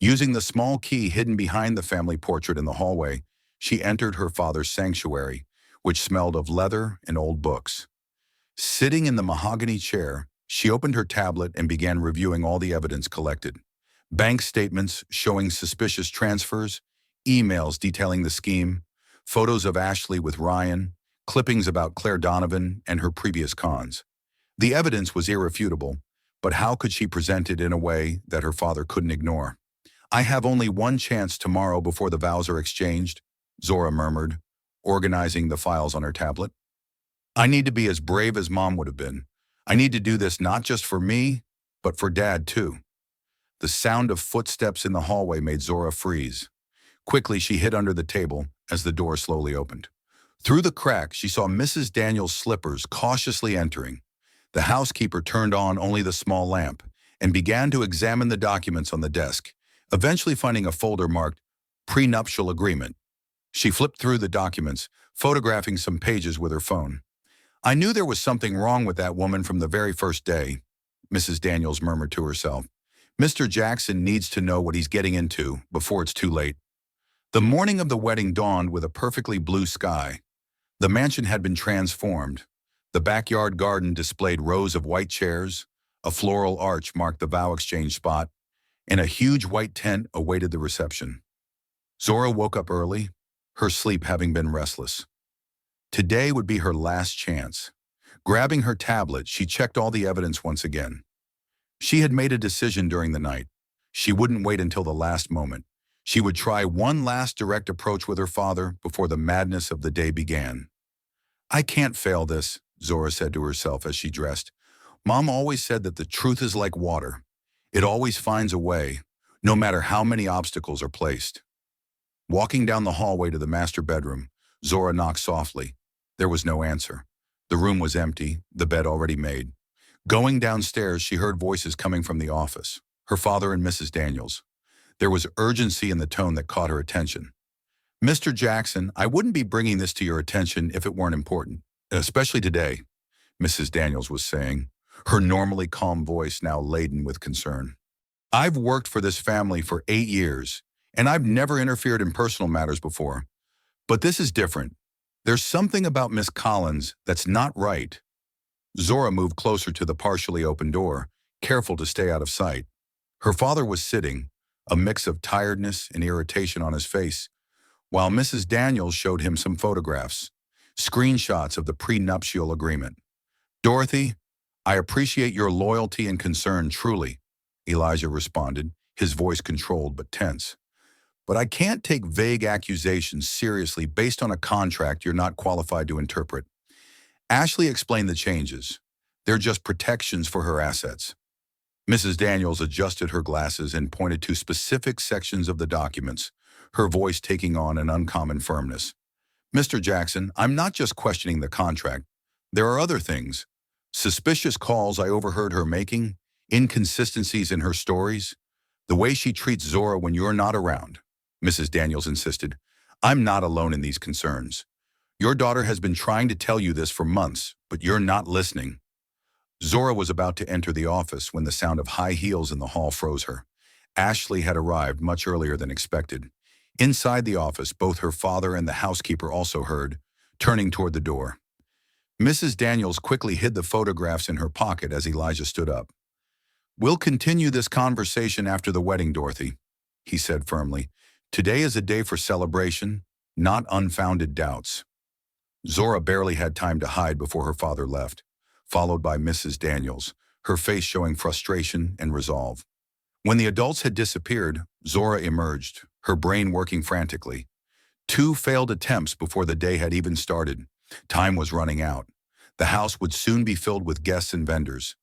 Using the small key hidden behind the family portrait in the hallway, she entered her father's sanctuary, which smelled of leather and old books. Sitting in the mahogany chair, she opened her tablet and began reviewing all the evidence collected. Bank statements showing suspicious transfers, emails detailing the scheme, photos of Ashley with Ryan, clippings about Claire Donovan and her previous cons. The evidence was irrefutable, but how could she present it in a way that her father couldn't ignore? I have only one chance tomorrow before the vows are exchanged, Zora murmured, organizing the files on her tablet. I need to be as brave as Mom would have been. I need to do this not just for me, but for Dad too. The sound of footsteps in the hallway made Zora freeze. Quickly, she hid under the table as the door slowly opened. Through the crack, she saw Mrs. Daniels' slippers cautiously entering. The housekeeper turned on only the small lamp and began to examine the documents on the desk, eventually finding a folder marked Prenuptial Agreement. She flipped through the documents, photographing some pages with her phone. I knew there was something wrong with that woman from the very first day, Mrs. Daniels murmured to herself. Mr. Jackson needs to know what he's getting into before it's too late. The morning of the wedding dawned with a perfectly blue sky. The mansion had been transformed. The backyard garden displayed rows of white chairs, a floral arch marked the vow exchange spot, and a huge white tent awaited the reception. Zora woke up early, her sleep having been restless. Today would be her last chance. Grabbing her tablet, she checked all the evidence once again. She had made a decision during the night. She wouldn't wait until the last moment. She would try one last direct approach with her father before the madness of the day began. I can't fail this, Zora said to herself as she dressed. Mom always said that the truth is like water. It always finds a way, no matter how many obstacles are placed. Walking down the hallway to the master bedroom, Zora knocked softly. There was no answer. The room was empty, the bed already made. Going downstairs, she heard voices coming from the office, her father and Mrs. Daniels. There was urgency in the tone that caught her attention. Mr. Jackson, I wouldn't be bringing this to your attention if it weren't important, especially today, Mrs. Daniels was saying, her normally calm voice now laden with concern. I've worked for this family for 8 years, and I've never interfered in personal matters before. But this is different. There's something about Miss Collins that's not right. Zora moved closer to the partially open door, careful to stay out of sight. Her father was sitting, a mix of tiredness and irritation on his face, while Mrs. Daniels showed him some photographs, screenshots of the prenuptial agreement. Dorothy, I appreciate your loyalty and concern truly, Elijah responded, his voice controlled but tense. But I can't take vague accusations seriously based on a contract you're not qualified to interpret. Ashley explained the changes. They're just protections for her assets. Mrs. Daniels adjusted her glasses and pointed to specific sections of the documents, her voice taking on an uncommon firmness. Mr. Jackson, I'm not just questioning the contract. There are other things. Suspicious calls I overheard her making, inconsistencies in her stories, the way she treats Zora when you're not around. Mrs. Daniels insisted. I'm not alone in these concerns. Your daughter has been trying to tell you this for months, but you're not listening. Zora was about to enter the office when the sound of high heels in the hall froze her. Ashley had arrived much earlier than expected. Inside the office, both her father and the housekeeper also heard, turning toward the door. Mrs. Daniels quickly hid the photographs in her pocket as Elijah stood up. We'll continue this conversation after the wedding, Dorothy, he said firmly. Today is a day for celebration, not unfounded doubts. Zora barely had time to hide before her father left, followed by Mrs. Daniels, her face showing frustration and resolve. When the adults had disappeared, Zora emerged, her brain working frantically. 2 failed attempts before the day had even started. Time was running out. The house would soon be filled with guests and vendors.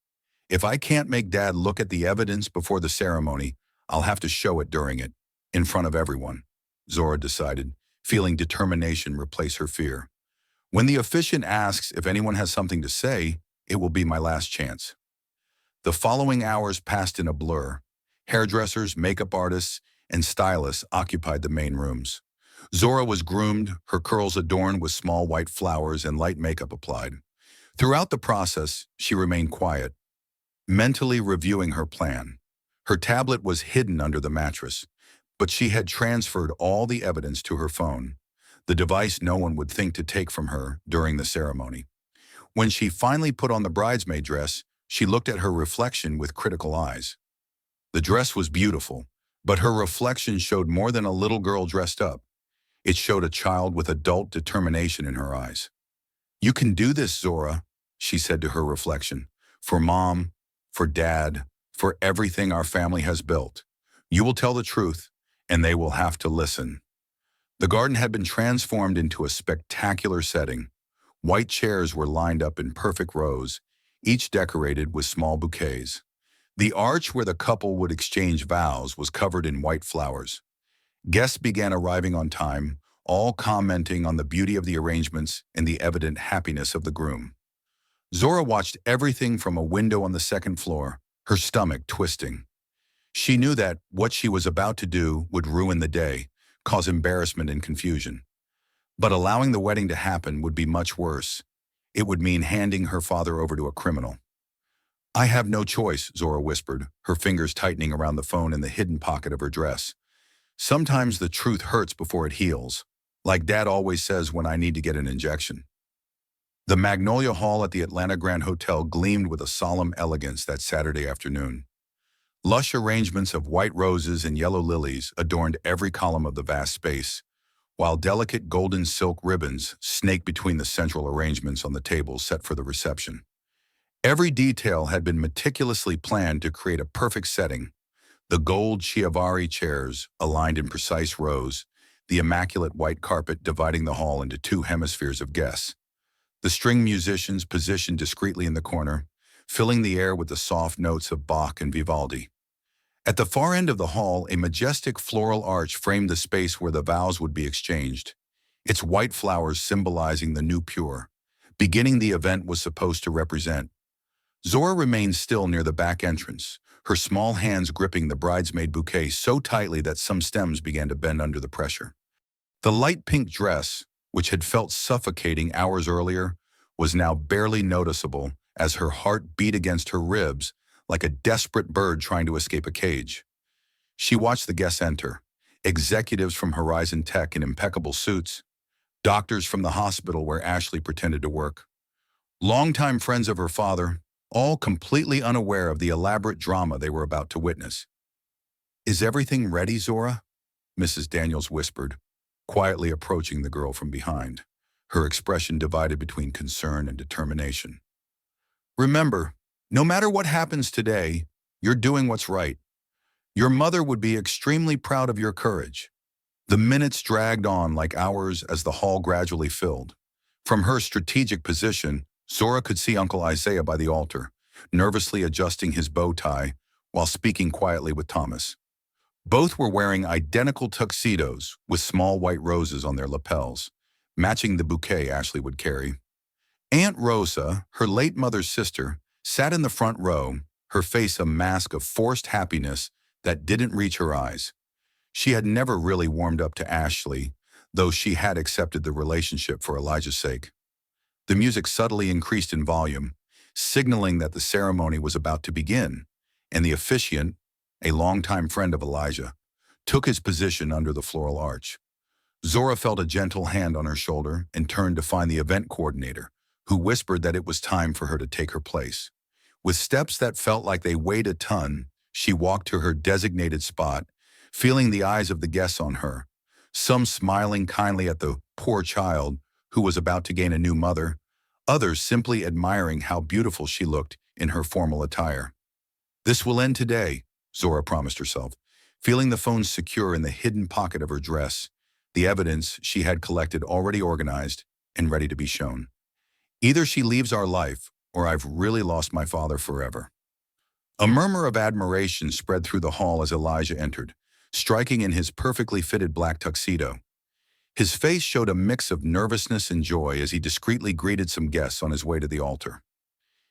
If I can't make Dad look at the evidence before the ceremony, I'll have to show it during it, in front of everyone, Zora decided, feeling determination replace her fear. When the officiant asks if anyone has something to say, it will be my last chance. The following hours passed in a blur. Hairdressers, makeup artists, and stylists occupied the main rooms. Zora was groomed, her curls adorned with small white flowers and light makeup applied. Throughout the process, she remained quiet, mentally reviewing her plan. Her tablet was hidden under the mattress, but she had transferred all the evidence to her phone, the device no one would think to take from her during the ceremony. When she finally put on the bridesmaid dress, she looked at her reflection with critical eyes. The dress was beautiful, but her reflection showed more than a little girl dressed up. It showed a child with adult determination in her eyes. You can do this, Zora, she said to her reflection. For Mom, for Dad, for everything our family has built. You will tell the truth, and they will have to listen. The garden had been transformed into a spectacular setting. White chairs were lined up in perfect rows, each decorated with small bouquets. The arch where the couple would exchange vows was covered in white flowers. Guests began arriving on time, all commenting on the beauty of the arrangements and the evident happiness of the groom. Zora watched everything from a window on the second floor, her stomach twisting. She knew that what she was about to do would ruin the day, cause embarrassment and confusion. But allowing the wedding to happen would be much worse. It would mean handing her father over to a criminal. "I have no choice," Zora whispered, her fingers tightening around the phone in the hidden pocket of her dress. "Sometimes the truth hurts before it heals, like Dad always says when I need to get an injection." The Magnolia Hall at the Atlanta Grand Hotel gleamed with a solemn elegance that Saturday afternoon. Lush arrangements of white roses and yellow lilies adorned every column of the vast space, while delicate golden silk ribbons snaked between the central arrangements on the tables set for the reception. Every detail had been meticulously planned to create a perfect setting. The gold Chiavari chairs, aligned in precise rows, the immaculate white carpet dividing the hall into two hemispheres of guests. The string musicians positioned discreetly in the corner, filling the air with the soft notes of Bach and Vivaldi. At the far end of the hall, a majestic floral arch framed the space where the vows would be exchanged, its white flowers symbolizing the new pure. Beginning the event was supposed to represent. Zora remained still near the back entrance, her small hands gripping the bridesmaid bouquet so tightly that some stems began to bend under the pressure. The light pink dress, which had felt suffocating hours earlier, was now barely noticeable as her heart beat against her ribs like a desperate bird trying to escape a cage. She watched the guests enter, executives from Horizon Tech in impeccable suits, doctors from the hospital where Ashley pretended to work, longtime friends of her father, all completely unaware of the elaborate drama they were about to witness. "Is everything ready, Zora?" Mrs. Daniels whispered, quietly approaching the girl from behind, her expression divided between concern and determination. "Remember, no matter what happens today, you're doing what's right. Your mother would be extremely proud of your courage." The minutes dragged on like hours as the hall gradually filled. From her strategic position, Zora could see Uncle Isaiah by the altar, nervously adjusting his bow tie while speaking quietly with Thomas. Both were wearing identical tuxedos with small white roses on their lapels, matching the bouquet Ashley would carry. Aunt Rosa, her late mother's sister, sat in the front row, her face a mask of forced happiness that didn't reach her eyes. She had never really warmed up to Ashley, though she had accepted the relationship for Elijah's sake. The music subtly increased in volume, signaling that the ceremony was about to begin, and the officiant, a longtime friend of Elijah, took his position under the floral arch. Zora felt a gentle hand on her shoulder and turned to find the event coordinator, who whispered that it was time for her to take her place. With steps that felt like they weighed a ton, she walked to her designated spot, feeling the eyes of the guests on her, some smiling kindly at the poor child who was about to gain a new mother, others simply admiring how beautiful she looked in her formal attire. "This will end today," Zora promised herself, feeling the phone secure in the hidden pocket of her dress, the evidence she had collected already organized and ready to be shown. "Either she leaves our life, or I've really lost my father forever." A murmur of admiration spread through the hall as Elijah entered, striking in his perfectly fitted black tuxedo. His face showed a mix of nervousness and joy as he discreetly greeted some guests on his way to the altar.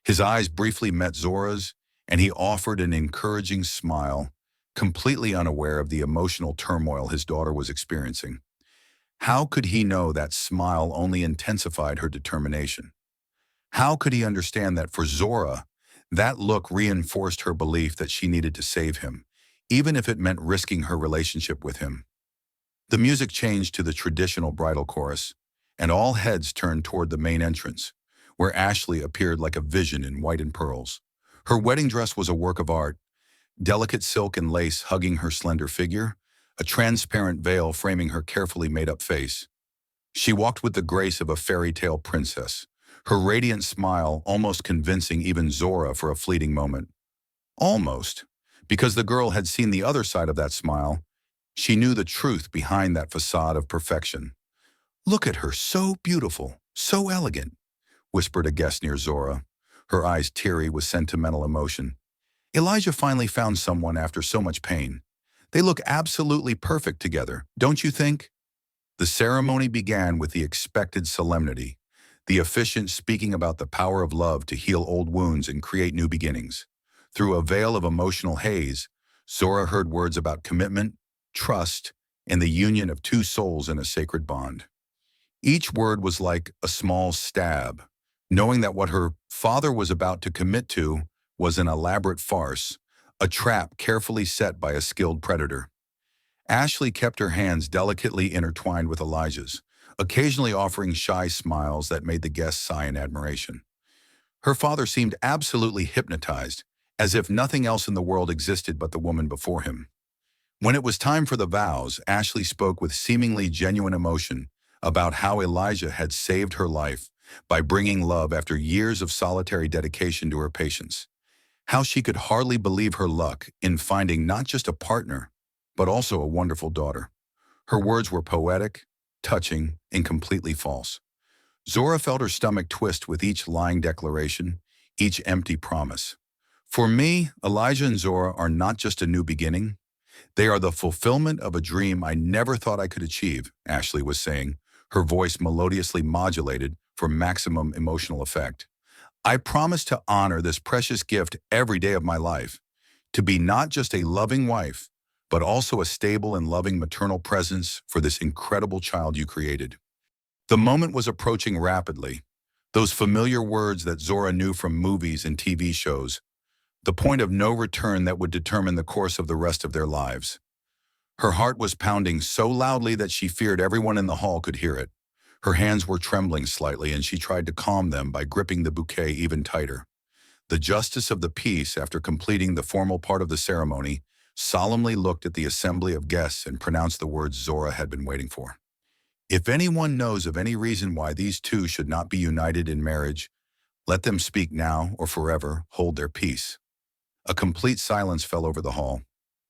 His eyes briefly met Zora's, and he offered an encouraging smile, completely unaware of the emotional turmoil his daughter was experiencing. How could he know that smile only intensified her determination? How could he understand that for Zora, that look reinforced her belief that she needed to save him, even if it meant risking her relationship with him? The music changed to the traditional bridal chorus, and all heads turned toward the main entrance, where Ashley appeared like a vision in white and pearls. Her wedding dress was a work of art, delicate silk and lace hugging her slender figure, a transparent veil framing her carefully made-up face. She walked with the grace of a fairy tale princess, her radiant smile almost convincing even Zora for a fleeting moment. Almost, Because the girl had seen the other side of that smile, she knew the truth behind that facade of perfection. "Look at her, so beautiful, so elegant," whispered a guest near Zora, her eyes teary with sentimental emotion. "Elijah finally found someone after so much pain. They look absolutely perfect together, don't you think?" The ceremony began with the expected solemnity, the officiant speaking about the power of love to heal old wounds and create new beginnings. Through a veil of emotional haze, Zora heard words about commitment, trust, and the union of two souls in a sacred bond. Each word was like a small stab, knowing that what her father was about to commit to was an elaborate farce, a trap carefully set by a skilled predator. Ashley kept her hands delicately intertwined with Elijah's, occasionally offering shy smiles that made the guests sigh in admiration. Her father seemed absolutely hypnotized, as if nothing else in the world existed but the woman before him. When it was time for the vows, Ashley spoke with seemingly genuine emotion about how Elijah had saved her life by bringing love after years of solitary dedication to her patients. How she could hardly believe her luck in finding not just a partner, but also a wonderful daughter. Her words were poetic, touching, and completely false. Zora felt her stomach twist with each lying declaration, each empty promise. "For me, Elijah and Zora are not just a new beginning. They are the fulfillment of a dream I never thought I could achieve," Ashley was saying, her voice melodiously modulated for maximum emotional effect. "I promise to honor this precious gift every day of my life, to be not just a loving wife, but also a stable and loving maternal presence for this incredible child you created." The moment was approaching rapidly. Those familiar words that Zora knew from movies and TV shows, the point of no return that would determine the course of the rest of their lives. Her heart was pounding so loudly that she feared everyone in the hall could hear it. Her hands were trembling slightly, and she tried to calm them by gripping the bouquet even tighter. The justice of the peace, after completing the formal part of the ceremony, solemnly looked at the assembly of guests and pronounced the words Zora had been waiting for. "If anyone knows of any reason why these two should not be united in marriage, let them speak now or forever hold their peace." A complete silence fell over the hall.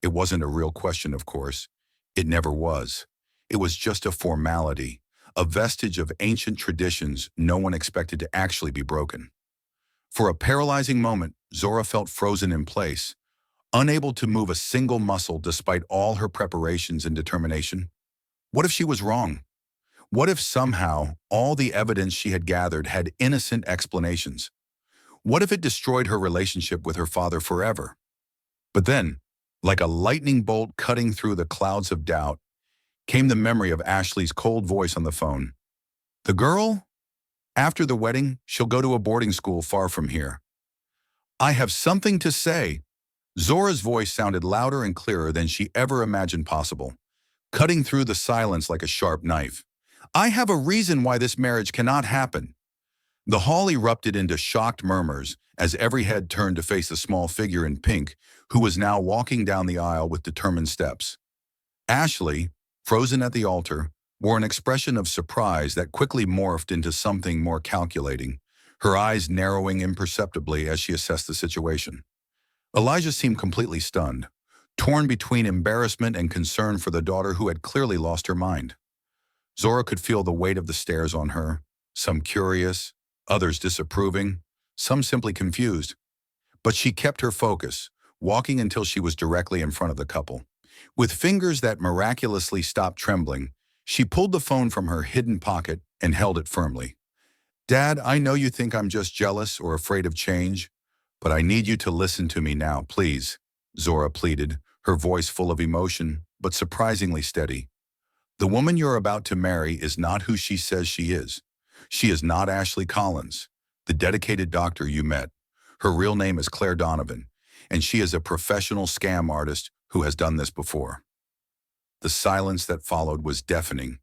It wasn't a real question, of course. It never was. It was just a formality, a vestige of ancient traditions no one expected to actually be broken. For a paralyzing moment, Zora felt frozen in place, unable to move a single muscle despite all her preparations and determination. What if she was wrong? What if somehow all the evidence she had gathered had innocent explanations? What if it destroyed her relationship with her father forever? But then, like a lightning bolt cutting through the clouds of doubt, came the memory of Ashley's cold voice on the phone. "The girl? After the wedding, she'll go to a boarding school far from here. I have something to say." Zora's voice sounded louder and clearer than she ever imagined possible, cutting through the silence like a sharp knife. "I have a reason why this marriage cannot happen." The hall erupted into shocked murmurs as every head turned to face the small figure in pink who was now walking down the aisle with determined steps. Ashley, frozen at the altar, wore an expression of surprise that quickly morphed into something more calculating, her eyes narrowing imperceptibly as she assessed the situation. Elijah seemed completely stunned, torn between embarrassment and concern for the daughter who had clearly lost her mind. Zora could feel the weight of the stares on her, some curious, others disapproving, some simply confused. But she kept her focus, walking until she was directly in front of the couple. With fingers that miraculously stopped trembling, she pulled the phone from her hidden pocket and held it firmly. "Dad, I know you think I'm just jealous or afraid of change, but I need you to listen to me now, please," Zora pleaded, her voice full of emotion, but surprisingly steady. "The woman you're about to marry is not who she says she is. She is not Ashley Collins, the dedicated doctor you met. Her real name is Claire Donovan, and she is a professional scam artist who has done this before." The silence that followed was deafening.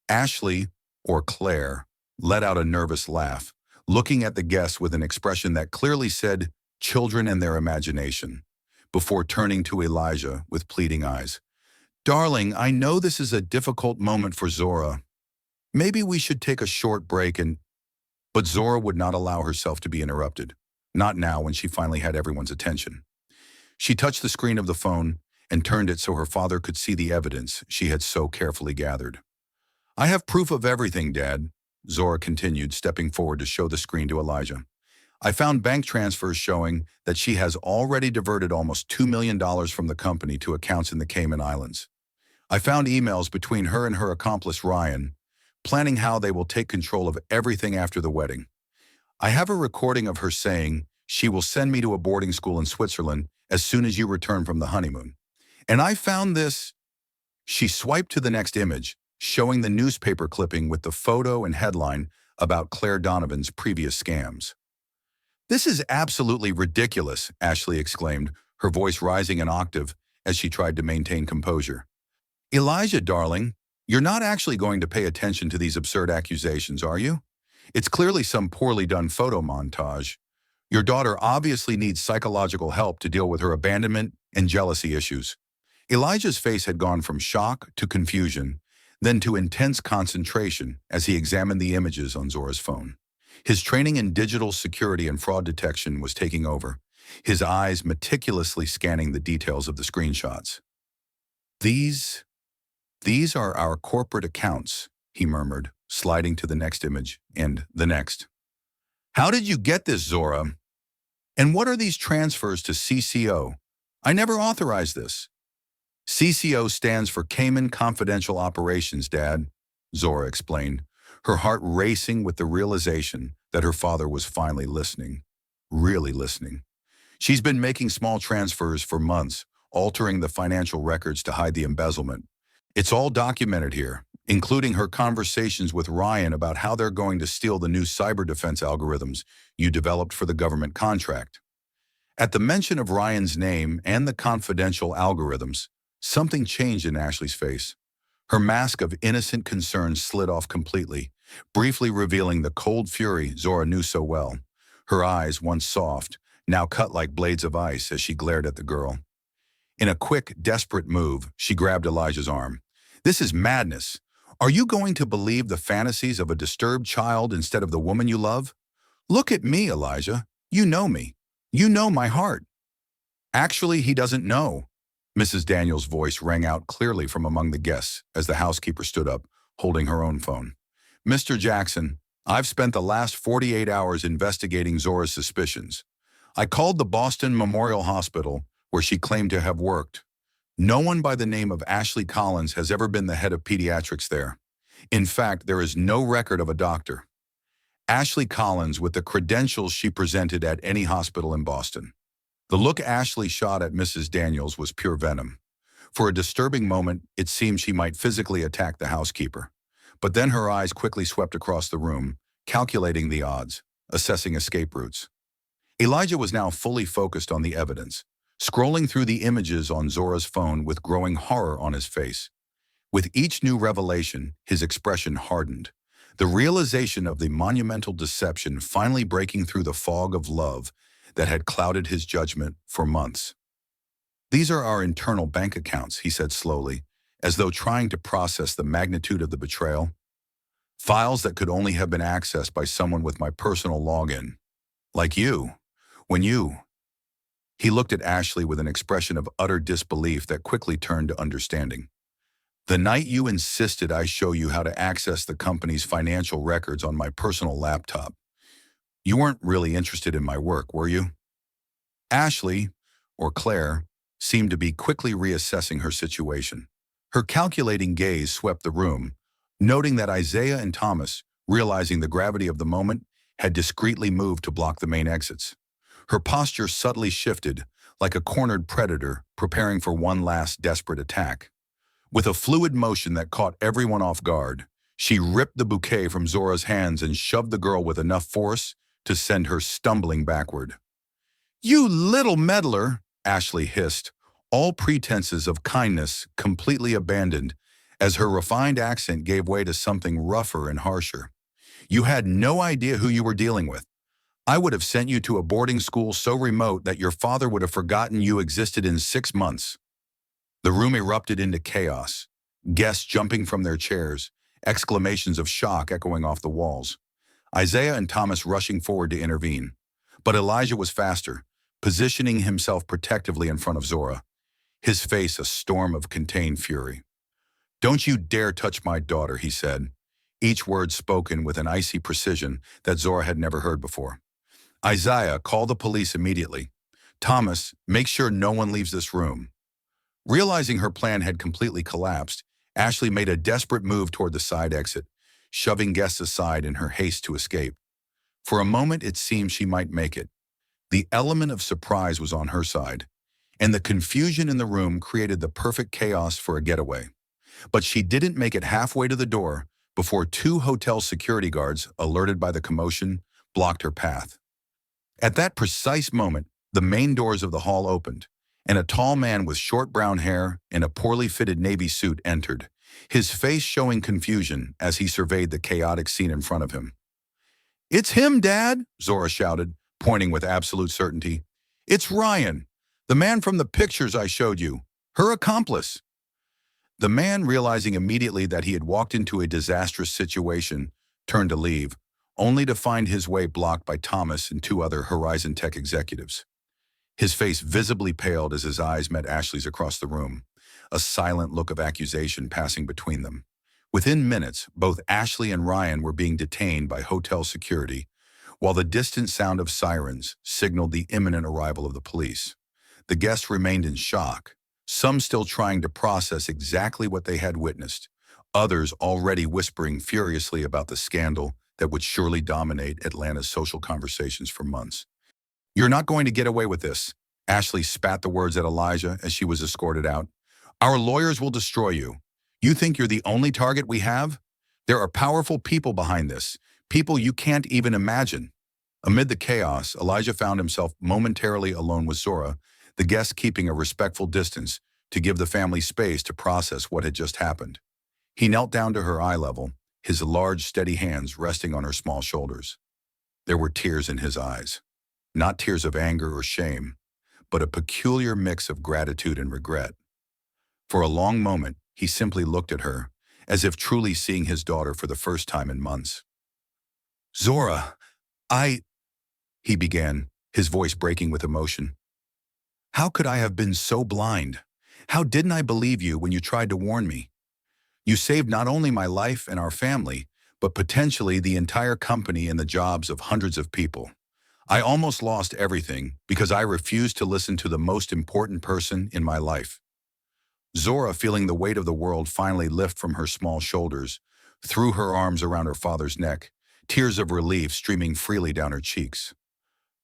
Ashley, or Claire, let out a nervous laugh, looking at the guests with an expression that clearly said, "Children and their imagination," before turning to Elijah with pleading eyes. "Darling, I know this is a difficult moment for Zora. Maybe we should take a short break and—" But Zora would not allow herself to be interrupted, not now when she finally had everyone's attention. She touched the screen of the phone and turned it so her father could see the evidence she had so carefully gathered. I have proof of everything, Dad, Zora continued, stepping forward to show the screen to Elijah. I found bank transfers showing that she has already diverted almost $2 million from the company to accounts in the Cayman Islands. I found emails between her and her accomplice Ryan, planning how they will take control of everything after the wedding. I have a recording of her saying she will send me to a boarding school in Switzerland as soon as you return from the honeymoon. And I found this. She swiped to the next image, showing the newspaper clipping with the photo and headline about Claire Donovan's previous scams. This is absolutely ridiculous, Ashley exclaimed, her voice rising an octave as she tried to maintain composure. Elijah, darling, you're not actually going to pay attention to these absurd accusations, are you? It's clearly some poorly done photo montage. Your daughter obviously needs psychological help to deal with her abandonment and jealousy issues. Elijah's face had gone from shock to confusion, then to intense concentration as he examined the images on Zora's phone. His training in digital security and fraud detection was taking over, his eyes meticulously scanning the details of the screenshots. These are our corporate accounts, he murmured, sliding to the next image and the next. How did you get this, Zora? And what are these transfers to CCO? I never authorized this. CCO stands for Cayman Confidential Operations, Dad, Zora explained, her heart racing with the realization that her father was finally listening, really listening. She's been making small transfers for months, altering the financial records to hide the embezzlement. It's all documented here, including her conversations with Ryan about how they're going to steal the new cyber defense algorithms you developed for the government contract. At the mention of Ryan's name and the confidential algorithms, something changed in Ashley's face. Her mask of innocent concern slid off completely, briefly revealing the cold fury Zora knew so well. Her eyes, once soft, now cut like blades of ice as she glared at the girl. In a quick, desperate move, she grabbed Elijah's arm. This is madness. Are you going to believe the fantasies of a disturbed child instead of the woman you love? Look at me, Elijah. You know me. You know my heart. Actually, he doesn't know. Mrs. Daniels' voice rang out clearly from among the guests as the housekeeper stood up, holding her own phone. Mr. Jackson, I've spent the last 48 hours investigating Zora's suspicions. I called the Boston Memorial Hospital, where she claimed to have worked. No one by the name of Ashley Collins has ever been the head of pediatrics there. In fact, there is no record of a doctor. Ashley Collins with the credentials she presented at any hospital in Boston. The look Ashley shot at Mrs. Daniels was pure venom. For a disturbing moment, it seemed she might physically attack the housekeeper. But then her eyes quickly swept across the room, calculating the odds, assessing escape routes. Elijah was now fully focused on the evidence, scrolling through the images on Zora's phone with growing horror on his face. With each new revelation, his expression hardened, the realization of the monumental deception finally breaking through the fog of love that had clouded his judgment for months. These are our internal bank accounts, he said slowly, as though trying to process the magnitude of the betrayal. Files that could only have been accessed by someone with my personal login. Like you. When you... He looked at Ashley with an expression of utter disbelief that quickly turned to understanding. The night you insisted I show you how to access the company's financial records on my personal laptop. You weren't really interested in my work, were you? Ashley, or Claire, seemed to be quickly reassessing her situation. Her calculating gaze swept the room, noting that Isaiah and Thomas, realizing the gravity of the moment, had discreetly moved to block the main exits. Her posture subtly shifted, like a cornered predator preparing for one last desperate attack. With a fluid motion that caught everyone off guard, she ripped the bouquet from Zora's hands and shoved the girl with enough force to send her stumbling backward. You little meddler, Ashley hissed, all pretenses of kindness completely abandoned as her refined accent gave way to something rougher and harsher. You had no idea who you were dealing with. I would have sent you to a boarding school so remote that your father would have forgotten you existed in 6 months. The room erupted into chaos, guests jumping from their chairs, exclamations of shock echoing off the walls. Isaiah and Thomas rushing forward to intervene. But Elijah was faster, positioning himself protectively in front of Zora, his face a storm of contained fury. "Don't you dare touch my daughter," he said, each word spoken with an icy precision that Zora had never heard before. "Isaiah, call the police immediately. Thomas, make sure no one leaves this room." Realizing her plan had completely collapsed, Ashley made a desperate move toward the side exit, shoving guests aside in her haste to escape. For a moment, it seemed she might make it. The element of surprise was on her side, and the confusion in the room created the perfect chaos for a getaway. But she didn't make it halfway to the door before two hotel security guards, alerted by the commotion, blocked her path. At that precise moment, the main doors of the hall opened, and a tall man with short brown hair and a poorly fitted navy suit entered, his face showing confusion as he surveyed the chaotic scene in front of him. "It's him, Dad!" Zora shouted, pointing with absolute certainty. "It's Ryan, the man from the pictures I showed you, her accomplice." The man, realizing immediately that he had walked into a disastrous situation, turned to leave, only to find his way blocked by Thomas and two other Horizon Tech executives. His face visibly paled as his eyes met Ashley's across the room, a silent look of accusation passing between them. Within minutes, both Ashley and Ryan were being detained by hotel security, while the distant sound of sirens signaled the imminent arrival of the police. The guests remained in shock, some still trying to process exactly what they had witnessed, others already whispering furiously about the scandal that would surely dominate Atlanta's social conversations for months. "You're not going to get away with this." Ashley spat the words at Elijah as she was escorted out. "Our lawyers will destroy you. You think you're the only target we have? There are powerful people behind this, people you can't even imagine." Amid the chaos, Elijah found himself momentarily alone with Zora, the guest keeping a respectful distance to give the family space to process what had just happened. He knelt down to her eye level, his large, steady hands resting on her small shoulders. There were tears in his eyes. Not tears of anger or shame, but a peculiar mix of gratitude and regret. For a long moment, he simply looked at her, as if truly seeing his daughter for the first time in months. "Zora, he began, his voice breaking with emotion. "How could I have been so blind? How didn't I believe you when you tried to warn me? You saved not only my life and our family, but potentially the entire company and the jobs of hundreds of people. I almost lost everything because I refused to listen to the most important person in my life." Zora, feeling the weight of the world finally lift from her small shoulders, threw her arms around her father's neck, tears of relief streaming freely down her cheeks.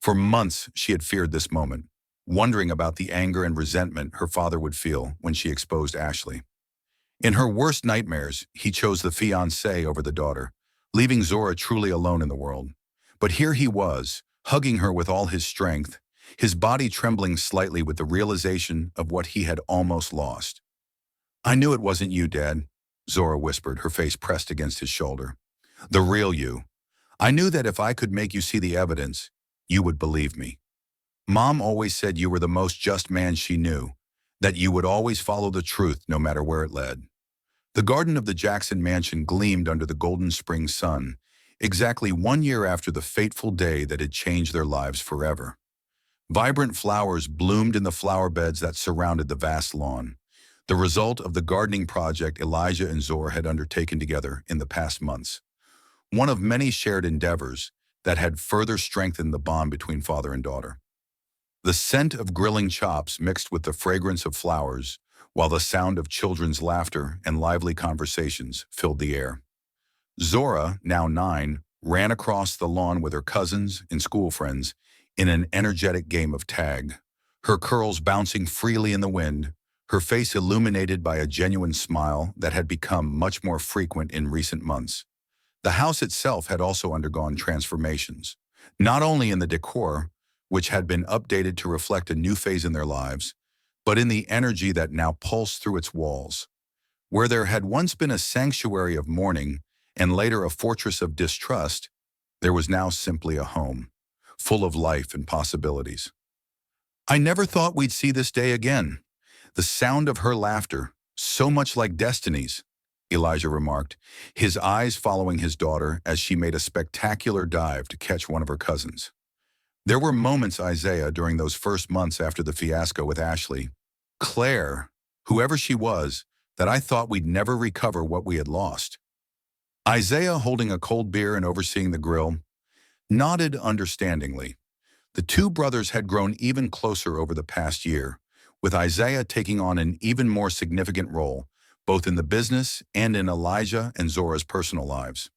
For months, she had feared this moment, wondering about the anger and resentment her father would feel when she exposed Ashley. In her worst nightmares, he chose the fiancé over the daughter, leaving Zora truly alone in the world. But here he was, hugging her with all his strength, his body trembling slightly with the realization of what he had almost lost. "I knew it wasn't you, Dad," Zora whispered, her face pressed against his shoulder. "The real you. I knew that if I could make you see the evidence, you would believe me. Mom always said you were the most just man she knew, that you would always follow the truth no matter where it led." The garden of the Jackson mansion gleamed under the golden spring sun, exactly 1 year after the fateful day that had changed their lives forever. Vibrant flowers bloomed in the flower beds that surrounded the vast lawn, the result of the gardening project Elijah and Zora had undertaken together in the past months. One of many shared endeavors that had further strengthened the bond between father and daughter. The scent of grilling chops mixed with the fragrance of flowers, while the sound of children's laughter and lively conversations filled the air. Zora, now 9, ran across the lawn with her cousins and school friends in an energetic game of tag, her curls bouncing freely in the wind, her face illuminated by a genuine smile that had become much more frequent in recent months. The house itself had also undergone transformations, not only in the decor, which had been updated to reflect a new phase in their lives, but in the energy that now pulsed through its walls. Where there had once been a sanctuary of mourning and later a fortress of distrust, there was now simply a home, full of life and possibilities. "I never thought we'd see this day again." The sound of her laughter, so much like destiny's, Elijah remarked, his eyes following his daughter as she made a spectacular dive to catch one of her cousins. There were moments, Isaiah, during those first months after the fiasco with Ashley, Claire, whoever she was, that I thought we'd never recover what we had lost. Isaiah, holding a cold beer and overseeing the grill, nodded understandingly. The two brothers had grown even closer over the past year, with Isaiah taking on an even more significant role, both in the business and in Elijah and Zora's personal lives.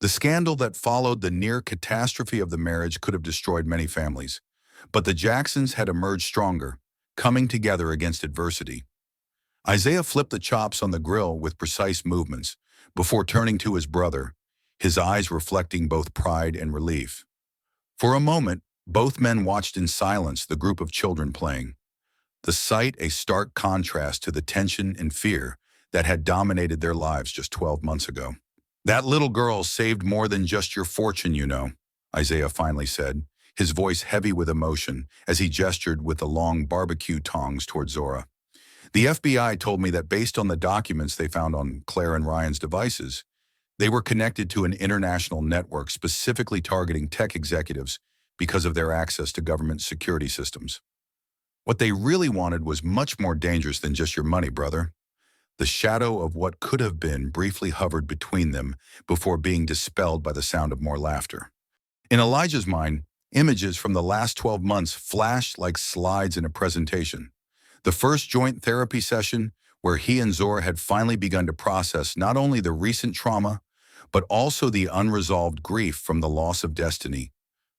The scandal that followed the near catastrophe of the marriage could have destroyed many families, but the Jacksons had emerged stronger, coming together against adversity. Isaiah flipped the chops on the grill with precise movements, before turning to his brother, his eyes reflecting both pride and relief. For a moment, both men watched in silence the group of children playing, the sight a stark contrast to the tension and fear that had dominated their lives just 12 months ago. "That little girl saved more than just your fortune, you know," Isaiah finally said, his voice heavy with emotion as he gestured with the long barbecue tongs toward Zora. "The FBI told me that based on the documents they found on Claire and Ryan's devices, they were connected to an international network specifically targeting tech executives because of their access to government security systems. What they really wanted was much more dangerous than just your money, brother." The shadow of what could have been briefly hovered between them before being dispelled by the sound of more laughter. In Elijah's mind, images from the last 12 months flashed like slides in a presentation. The first joint therapy session, where he and Zora had finally begun to process not only the recent trauma, but also the unresolved grief from the loss of Destiny.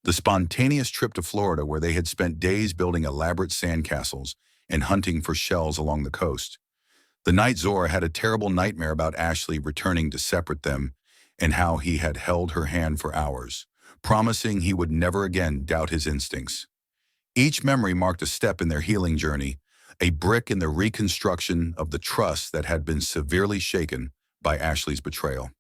The spontaneous trip to Florida, where they had spent days building elaborate sandcastles and hunting for shells along the coast. The night Zora had a terrible nightmare about Ashley returning to separate them and how he had held her hand for hours, promising he would never again doubt his instincts. Each memory marked a step in their healing journey, a brick in the reconstruction of the trust that had been severely shaken by Ashley's betrayal.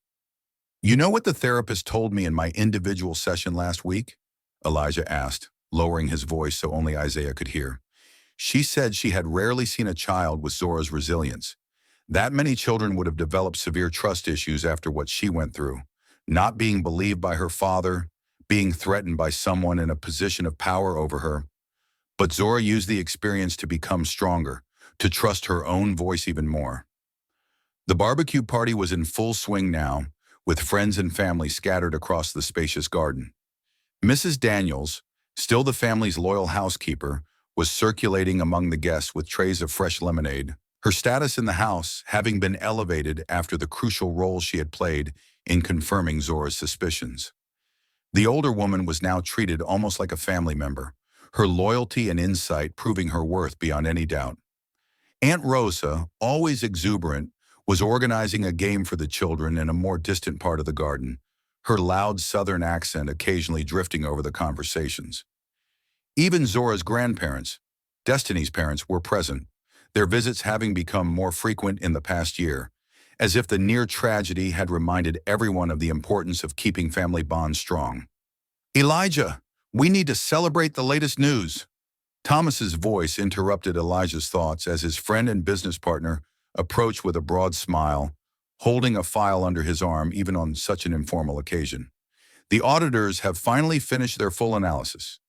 "You know what the therapist told me in my individual session last week?" Elijah asked, lowering his voice so only Isaiah could hear. "She said she had rarely seen a child with Zora's resilience. That many children would have developed severe trust issues after what she went through, not being believed by her father, being threatened by someone in a position of power over her. But Zora used the experience to become stronger, to trust her own voice even more." The barbecue party was in full swing now, with friends and family scattered across the spacious garden. Mrs. Daniels, still the family's loyal housekeeper, was circulating among the guests with trays of fresh lemonade, her status in the house having been elevated after the crucial role she had played in confirming Zora's suspicions. The older woman was now treated almost like a family member, her loyalty and insight proving her worth beyond any doubt. Aunt Rosa, always exuberant, was organizing a game for the children in a more distant part of the garden, her loud southern accent occasionally drifting over the conversations. Even Zora's grandparents, Destiny's parents, were present, their visits having become more frequent in the past year, as if the near tragedy had reminded everyone of the importance of keeping family bonds strong. "Elijah, we need to celebrate the latest news." Thomas's voice interrupted Elijah's thoughts as his friend and business partner approached with a broad smile, holding a file under his arm even on such an informal occasion. "The auditors have finally finished their full analysis.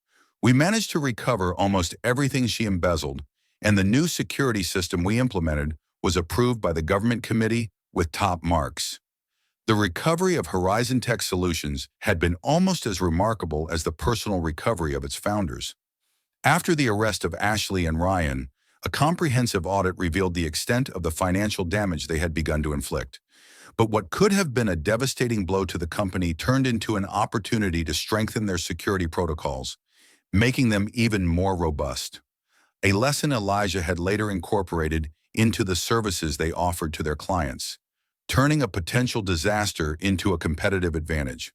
We managed to recover almost everything she embezzled, and the new security system we implemented was approved by the government committee with top marks." The recovery of Horizon Tech Solutions had been almost as remarkable as the personal recovery of its founders. After the arrest of Ashley and Ryan, a comprehensive audit revealed the extent of the financial damage they had begun to inflict. But what could have been a devastating blow to the company turned into an opportunity to strengthen their security protocols, making them even more robust. A lesson Elijah had later incorporated into the services they offered to their clients, turning a potential disaster into a competitive advantage.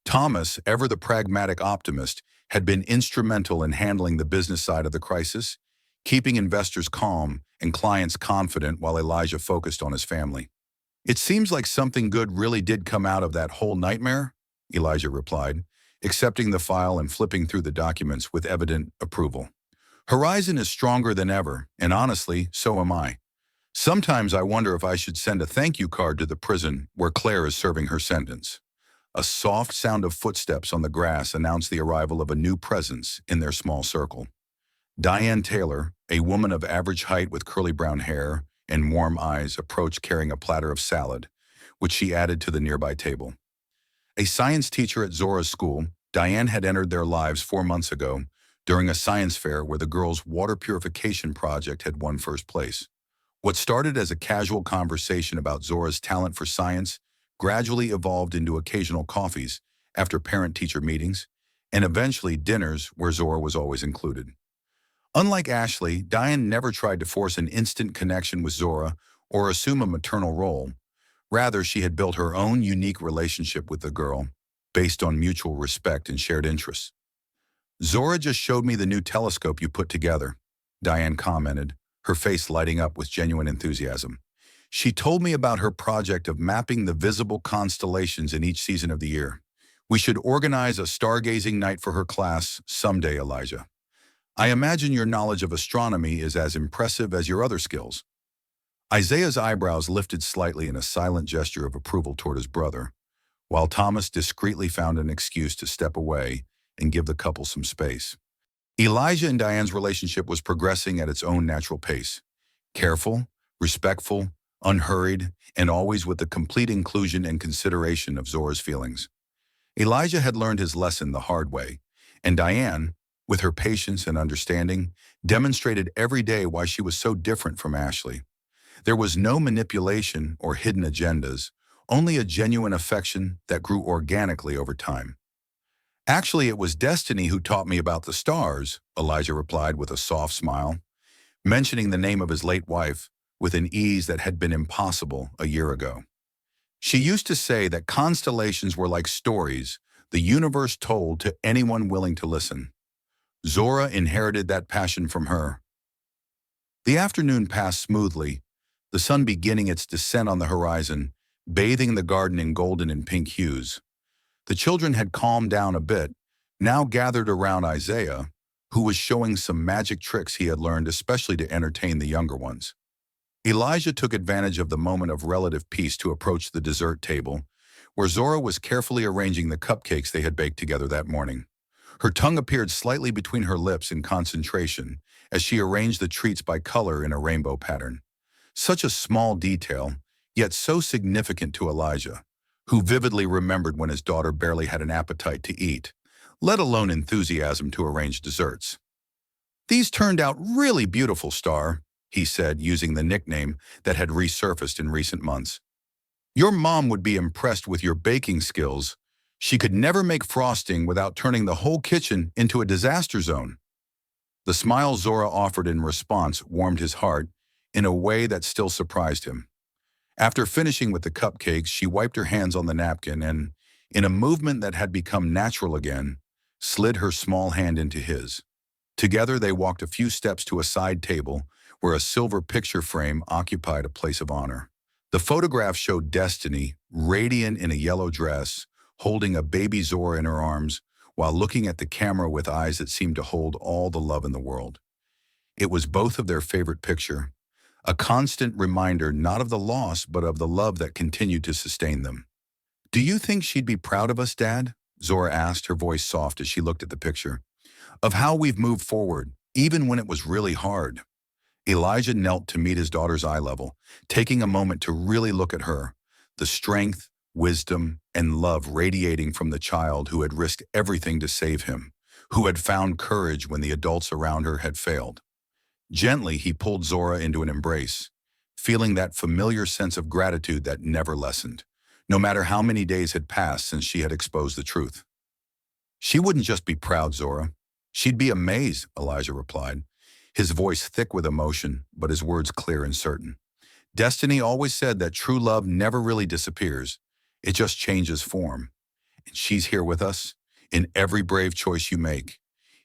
Thomas, ever the pragmatic optimist, had been instrumental in handling the business side of the crisis, keeping investors calm and clients confident while Elijah focused on his family. "It seems like something good really did come out of that whole nightmare," Elijah replied, accepting the file and flipping through the documents with evident approval. "Horizon is stronger than ever, and honestly, so am I. Sometimes I wonder if I should send a thank you card to the prison where Claire is serving her sentence." A soft sound of footsteps on the grass announced the arrival of a new presence in their small circle. Diane Taylor, a woman of average height with curly brown hair and warm eyes, approached carrying a platter of salad, which she added to the nearby table. A science teacher at Zora's school, Diane had entered their lives 4 months ago during a science fair where the girls' water purification project had won first place. What started as a casual conversation about Zora's talent for science gradually evolved into occasional coffees after parent-teacher meetings, and eventually dinners where Zora was always included. Unlike Ashley, Diane never tried to force an instant connection with Zora or assume a maternal role. Rather, she had built her own unique relationship with the girl, based on mutual respect and shared interests. "Zora just showed me the new telescope you put together," Diane commented, her face lighting up with genuine enthusiasm. "She told me about her project of mapping the visible constellations in each season of the year. We should organize a stargazing night for her class someday, Elijah. I imagine your knowledge of astronomy is as impressive as your other skills." Isaiah's eyebrows lifted slightly in a silent gesture of approval toward his brother, while Thomas discreetly found an excuse to step away and give the couple some space. Elijah and Diane's relationship was progressing at its own natural pace. Careful, respectful, unhurried, and always with the complete inclusion and consideration of Zora's feelings. Elijah had learned his lesson the hard way, and Diane, with her patience and understanding, demonstrated every day why she was so different from Ashley. There was no manipulation or hidden agendas, only a genuine affection that grew organically over time. "Actually, it was Destiny who taught me about the stars," Elijah replied with a soft smile, mentioning the name of his late wife with an ease that had been impossible a year ago. "She used to say that constellations were like stories the universe told to anyone willing to listen. Zora inherited that passion from her." The afternoon passed smoothly, the sun beginning its descent on the horizon, bathing the garden in golden and pink hues. The children had calmed down a bit, now gathered around Isaiah, who was showing some magic tricks he had learned especially to entertain the younger ones. Elijah took advantage of the moment of relative peace to approach the dessert table, where Zora was carefully arranging the cupcakes they had baked together that morning. Her tongue appeared slightly between her lips in concentration as she arranged the treats by color in a rainbow pattern. Such a small detail, yet so significant to Elijah, who vividly remembered when his daughter barely had an appetite to eat, let alone enthusiasm to arrange desserts. "These turned out really beautiful, Star," he said, using the nickname that had resurfaced in recent months. "Your mom would be impressed with your baking skills. She could never make frosting without turning the whole kitchen into a disaster zone." The smile Zora offered in response warmed his heart in a way that still surprised him. After finishing with the cupcakes, she wiped her hands on the napkin and, in a movement that had become natural again, slid her small hand into his. Together they walked a few steps to a side table where a silver picture frame occupied a place of honor. The photograph showed Destiny, radiant in a yellow dress, holding a baby Zora in her arms, while looking at the camera with eyes that seemed to hold all the love in the world. It was both of their favorite picture, a constant reminder not of the loss but of the love that continued to sustain them. "Do you think she'd be proud of us, Dad?" Zora asked, her voice soft as she looked at the picture. "Of how we've moved forward, even when it was really hard." Elijah knelt to meet his daughter's eye level, taking a moment to really look at her, the strength, wisdom, and love radiating from the child who had risked everything to save him, who had found courage when the adults around her had failed. Gently, he pulled Zora into an embrace, feeling that familiar sense of gratitude that never lessened, no matter how many days had passed since she had exposed the truth. "She wouldn't just be proud, Zora. She'd be amazed," Elijah replied, his voice thick with emotion, but his words clear and certain. "Destiny always said that true love never really disappears. It just changes form. And she's here with us, in every brave choice you make,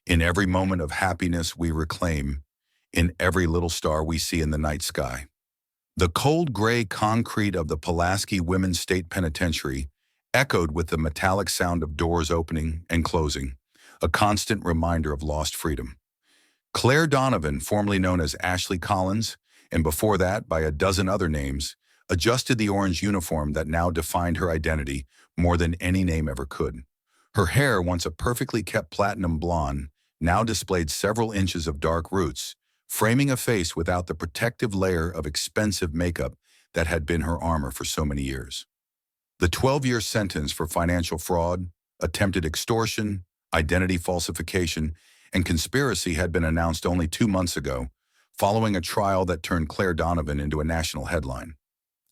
in every moment of happiness we reclaim, in every little star we see in the night sky." The cold gray concrete of the Pulaski Women's State Penitentiary echoed with the metallic sound of doors opening and closing, a constant reminder of lost freedom. Claire Donovan, formerly known as Ashley Collins, and before that by a dozen other names, adjusted the orange uniform that now defined her identity, more than any name ever could. Her hair, once a perfectly kept platinum blonde, now displayed several inches of dark roots, framing a face without the protective layer of expensive makeup that had been her armor for so many years. The 12-year sentence for financial fraud, attempted extortion, identity falsification, and conspiracy had been announced only 2 months ago, following a trial that turned Claire Donovan into a national headline.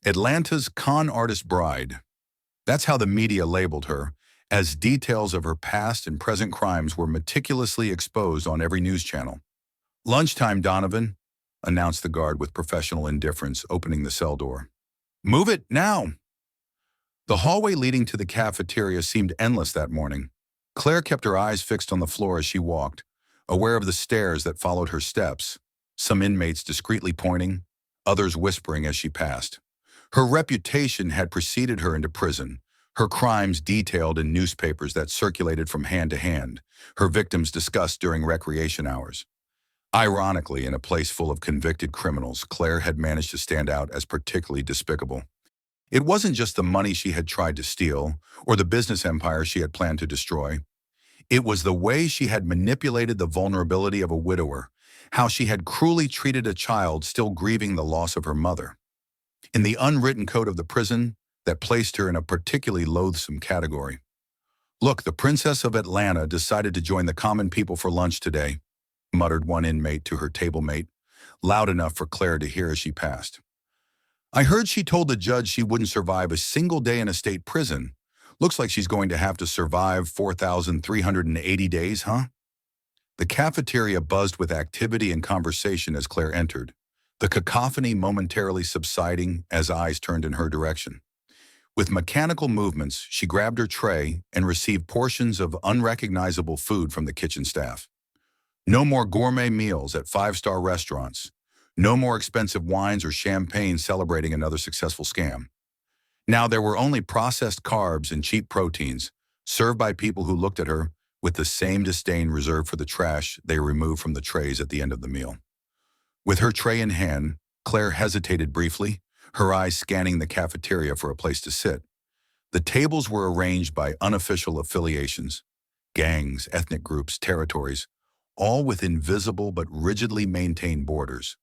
Atlanta's con artist bride. That's how the media labeled her, as details of her past and present crimes were meticulously exposed on every news channel. "Lunchtime, Donovan," announced the guard with professional indifference, opening the cell door. "Move it, now!" The hallway leading to the cafeteria seemed endless that morning. Claire kept her eyes fixed on the floor as she walked, aware of the stares that followed her steps, some inmates discreetly pointing, others whispering as she passed. Her reputation had preceded her into prison, her crimes detailed in newspapers that circulated from hand to hand, her victims discussed during recreation hours. Ironically, in a place full of convicted criminals, Claire had managed to stand out as particularly despicable. It wasn't just the money she had tried to steal, or the business empire she had planned to destroy. It was the way she had manipulated the vulnerability of a widower, how she had cruelly treated a child still grieving the loss of her mother. In the unwritten code of the prison, that placed her in a particularly loathsome category. "Look, the Princess of Atlanta decided to join the common people for lunch today," muttered one inmate to her table mate, loud enough for Claire to hear as she passed. "I heard she told the judge she wouldn't survive a single day in a state prison. Looks like she's going to have to survive 4,380 days, huh?" The cafeteria buzzed with activity and conversation as Claire entered, the cacophony momentarily subsiding as eyes turned in her direction. With mechanical movements, she grabbed her tray and received portions of unrecognizable food from the kitchen staff. No more gourmet meals at five-star restaurants. No more expensive wines or champagne celebrating another successful scam. Now there were only processed carbs and cheap proteins, served by people who looked at her with the same disdain reserved for the trash they removed from the trays at the end of the meal. With her tray in hand, Claire hesitated briefly, her eyes scanning the cafeteria for a place to sit. The tables were arranged by unofficial affiliations, gangs, ethnic groups, territories, all with invisible but rigidly maintained borders.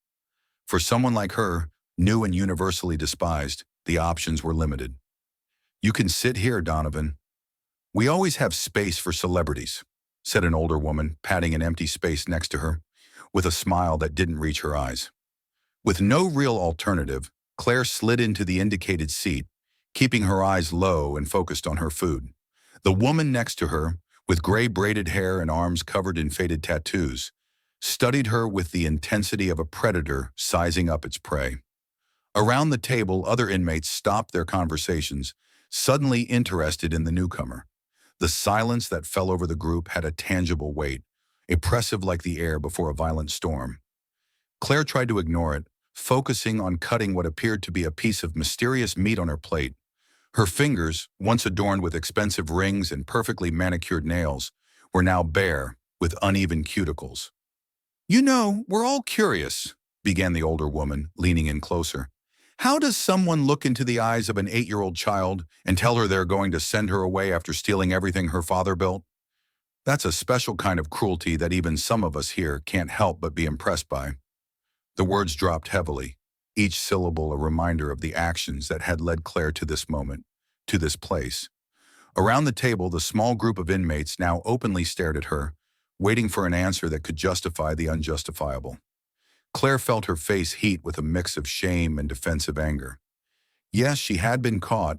For someone like her, new and universally despised, the options were limited. "You can sit here, Donovan. We always have space for celebrities," said an older woman, patting an empty space next to her, with a smile that didn't reach her eyes. With no real alternative, Claire slid into the indicated seat, keeping her eyes low and focused on her food. The woman next to her, with gray braided hair and arms covered in faded tattoos, studied her with the intensity of a predator sizing up its prey. Around the table, other inmates stopped their conversations, suddenly interested in the newcomer. The silence that fell over the group had a tangible weight, oppressive like the air before a violent storm. Claire tried to ignore it, focusing on cutting what appeared to be a piece of mysterious meat on her plate. Her fingers, once adorned with expensive rings and perfectly manicured nails, were now bare, with uneven cuticles. "You know, we're all curious," began the older woman, leaning in closer. "How does someone look into the eyes of an 8-year-old child and tell her they're going to send her away after stealing everything her father built? That's a special kind of cruelty that even some of us here can't help but be impressed by." The words dropped heavily, each syllable a reminder of the actions that had led Claire to this moment, to this place. Around the table, the small group of inmates now openly stared at her, waiting for an answer that could justify the unjustifiable. Claire felt her face heat with a mix of shame and defensive anger. Yes, she had been caught,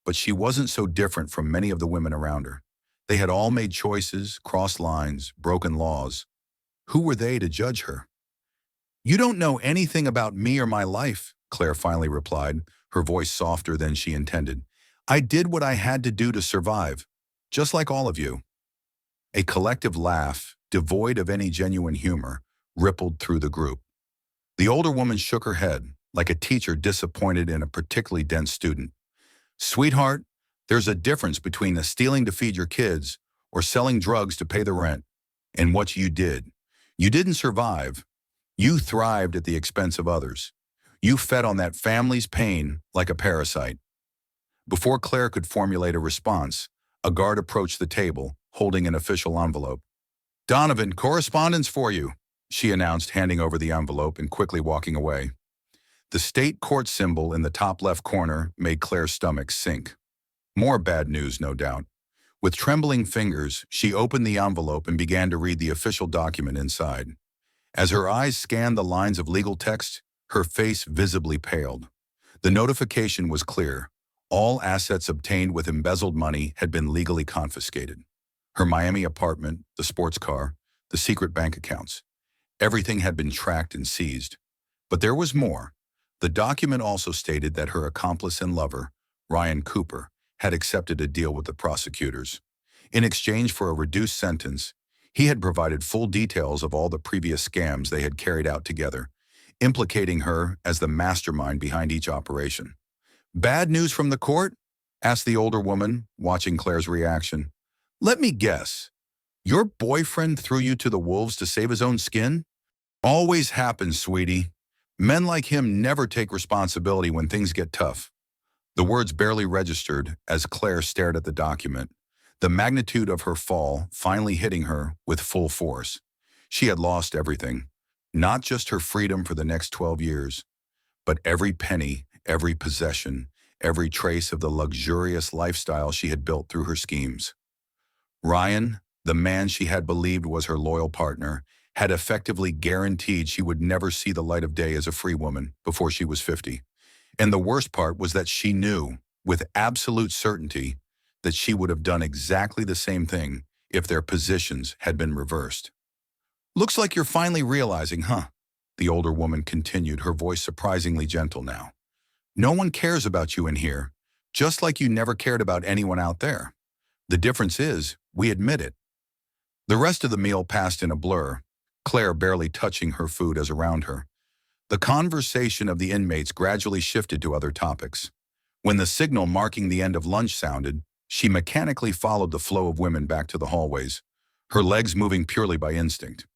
but she wasn't so different from many of the women around her. They had all made choices, crossed lines, broken laws. Who were they to judge her? "You don't know anything about me or my life," Claire finally replied, her voice softer than she intended. "I did what I had to do to survive, just like all of you." A collective laugh, devoid of any genuine humor, rippled through the group. The older woman shook her head, like a teacher disappointed in a particularly dense student. "Sweetheart, there's a difference between stealing to feed your kids or selling drugs to pay the rent. And what you did. You didn't survive. You thrived at the expense of others. You fed on that family's pain like a parasite." Before Claire could formulate a response, a guard approached the table, holding an official envelope. "Donovan, correspondence for you," she announced, handing over the envelope and quickly walking away. The state court symbol in the top left corner made Claire's stomach sink. More bad news, no doubt. With trembling fingers, she opened the envelope and began to read the official document inside. As her eyes scanned the lines of legal text, her face visibly paled. The notification was clear. All assets obtained with embezzled money had been legally confiscated. Her Miami apartment, the sports car, the secret bank accounts. Everything had been tracked and seized. But there was more. The document also stated that her accomplice and lover, Ryan Cooper, had accepted a deal with the prosecutors. In exchange for a reduced sentence, he had provided full details of all the previous scams they had carried out together, implicating her as the mastermind behind each operation. "Bad news from the court?" asked the older woman, watching Claire's reaction. "Let me guess. Your boyfriend threw you to the wolves to save his own skin?" "Always happens, sweetie. Men like him never take responsibility when things get tough." The words barely registered as Claire stared at the document, the magnitude of her fall finally hitting her with full force. She had lost everything, not just her freedom for the next 12 years, but every penny, every possession, every trace of the luxurious lifestyle she had built through her schemes. Ryan, the man she had believed was her loyal partner, had effectively guaranteed she would never see the light of day as a free woman before she was 50. And the worst part was that she knew, with absolute certainty, that she would have done exactly the same thing if their positions had been reversed. "Looks like you're finally realizing, huh?" The older woman continued, her voice surprisingly gentle now. "No one cares about you in here, just like you never cared about anyone out there. The difference is, we admit it." The rest of the meal passed in a blur, Claire barely touching her food as around her. The conversation of the inmates gradually shifted to other topics. When the signal marking the end of lunch sounded, she mechanically followed the flow of women back to the hallways, her legs moving purely by instinct.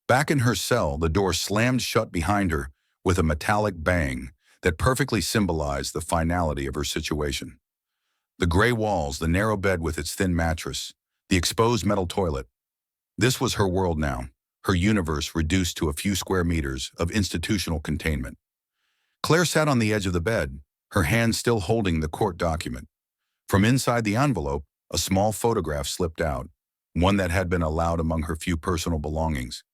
Back in her cell, the door slammed shut behind her with a metallic bang that perfectly symbolized the finality of her situation. The gray walls, the narrow bed with its thin mattress, the exposed metal toilet. This was her world now, her universe reduced to a few square meters of institutional containment. Claire sat on the edge of the bed, her hand still holding the court document. From inside the envelope, a small photograph slipped out, one that had been allowed among her few personal belongings.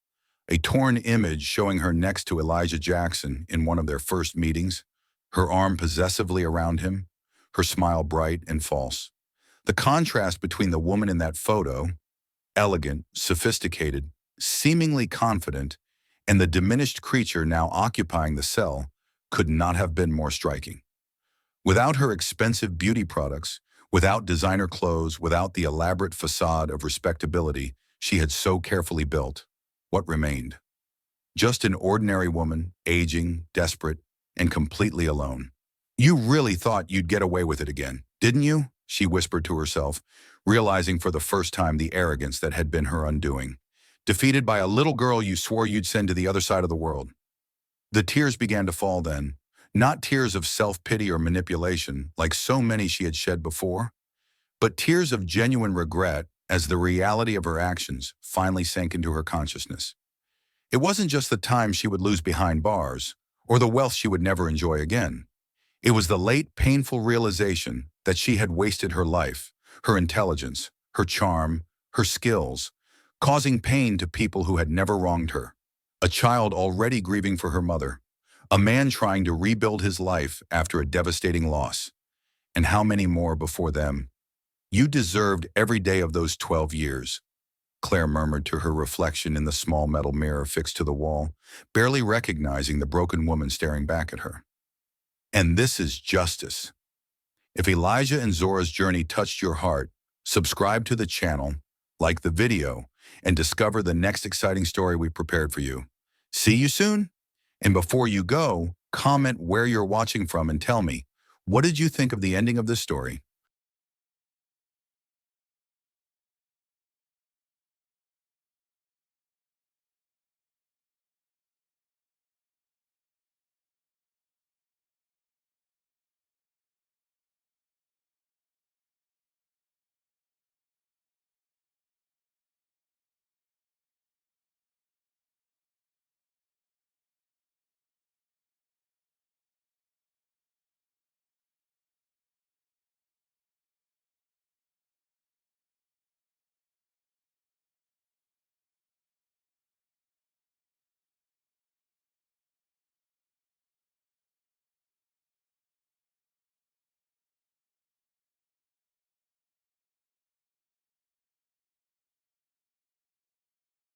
A torn image showing her next to Elijah Jackson in one of their first meetings, her arm possessively around him, her smile bright and false. The contrast between the woman in that photo, elegant, sophisticated, seemingly confident, and the diminished creature now occupying the cell could not have been more striking. Without her expensive beauty products, without designer clothes, without the elaborate facade of respectability she had so carefully built, what remained? Just an ordinary woman, aging, desperate, and completely alone. "You really thought you'd get away with it again, didn't you?" she whispered to herself, realizing for the first time the arrogance that had been her undoing. "Defeated by a little girl you swore you'd send to the other side of the world." The tears began to fall then, not tears of self-pity or manipulation like so many she had shed before, but tears of genuine regret as the reality of her actions finally sank into her consciousness. It wasn't just the time she would lose behind bars, or the wealth she would never enjoy again. It was the late, painful realization that she had wasted her life, her intelligence, her charm, her skills, causing pain to people who had never wronged her. A child already grieving for her mother, a man trying to rebuild his life after a devastating loss, and how many more before them. "You deserved every day of those 12 years, Claire murmured to her reflection in the small metal mirror fixed to the wall, barely recognizing the broken woman staring back at her. And this is justice. If Elijah and Zora's journey touched your heart, subscribe to the channel, like the video, and discover the next exciting story we prepared for you. See you soon! And before you go, comment where you're watching from and tell me, what did you think of the ending of this story?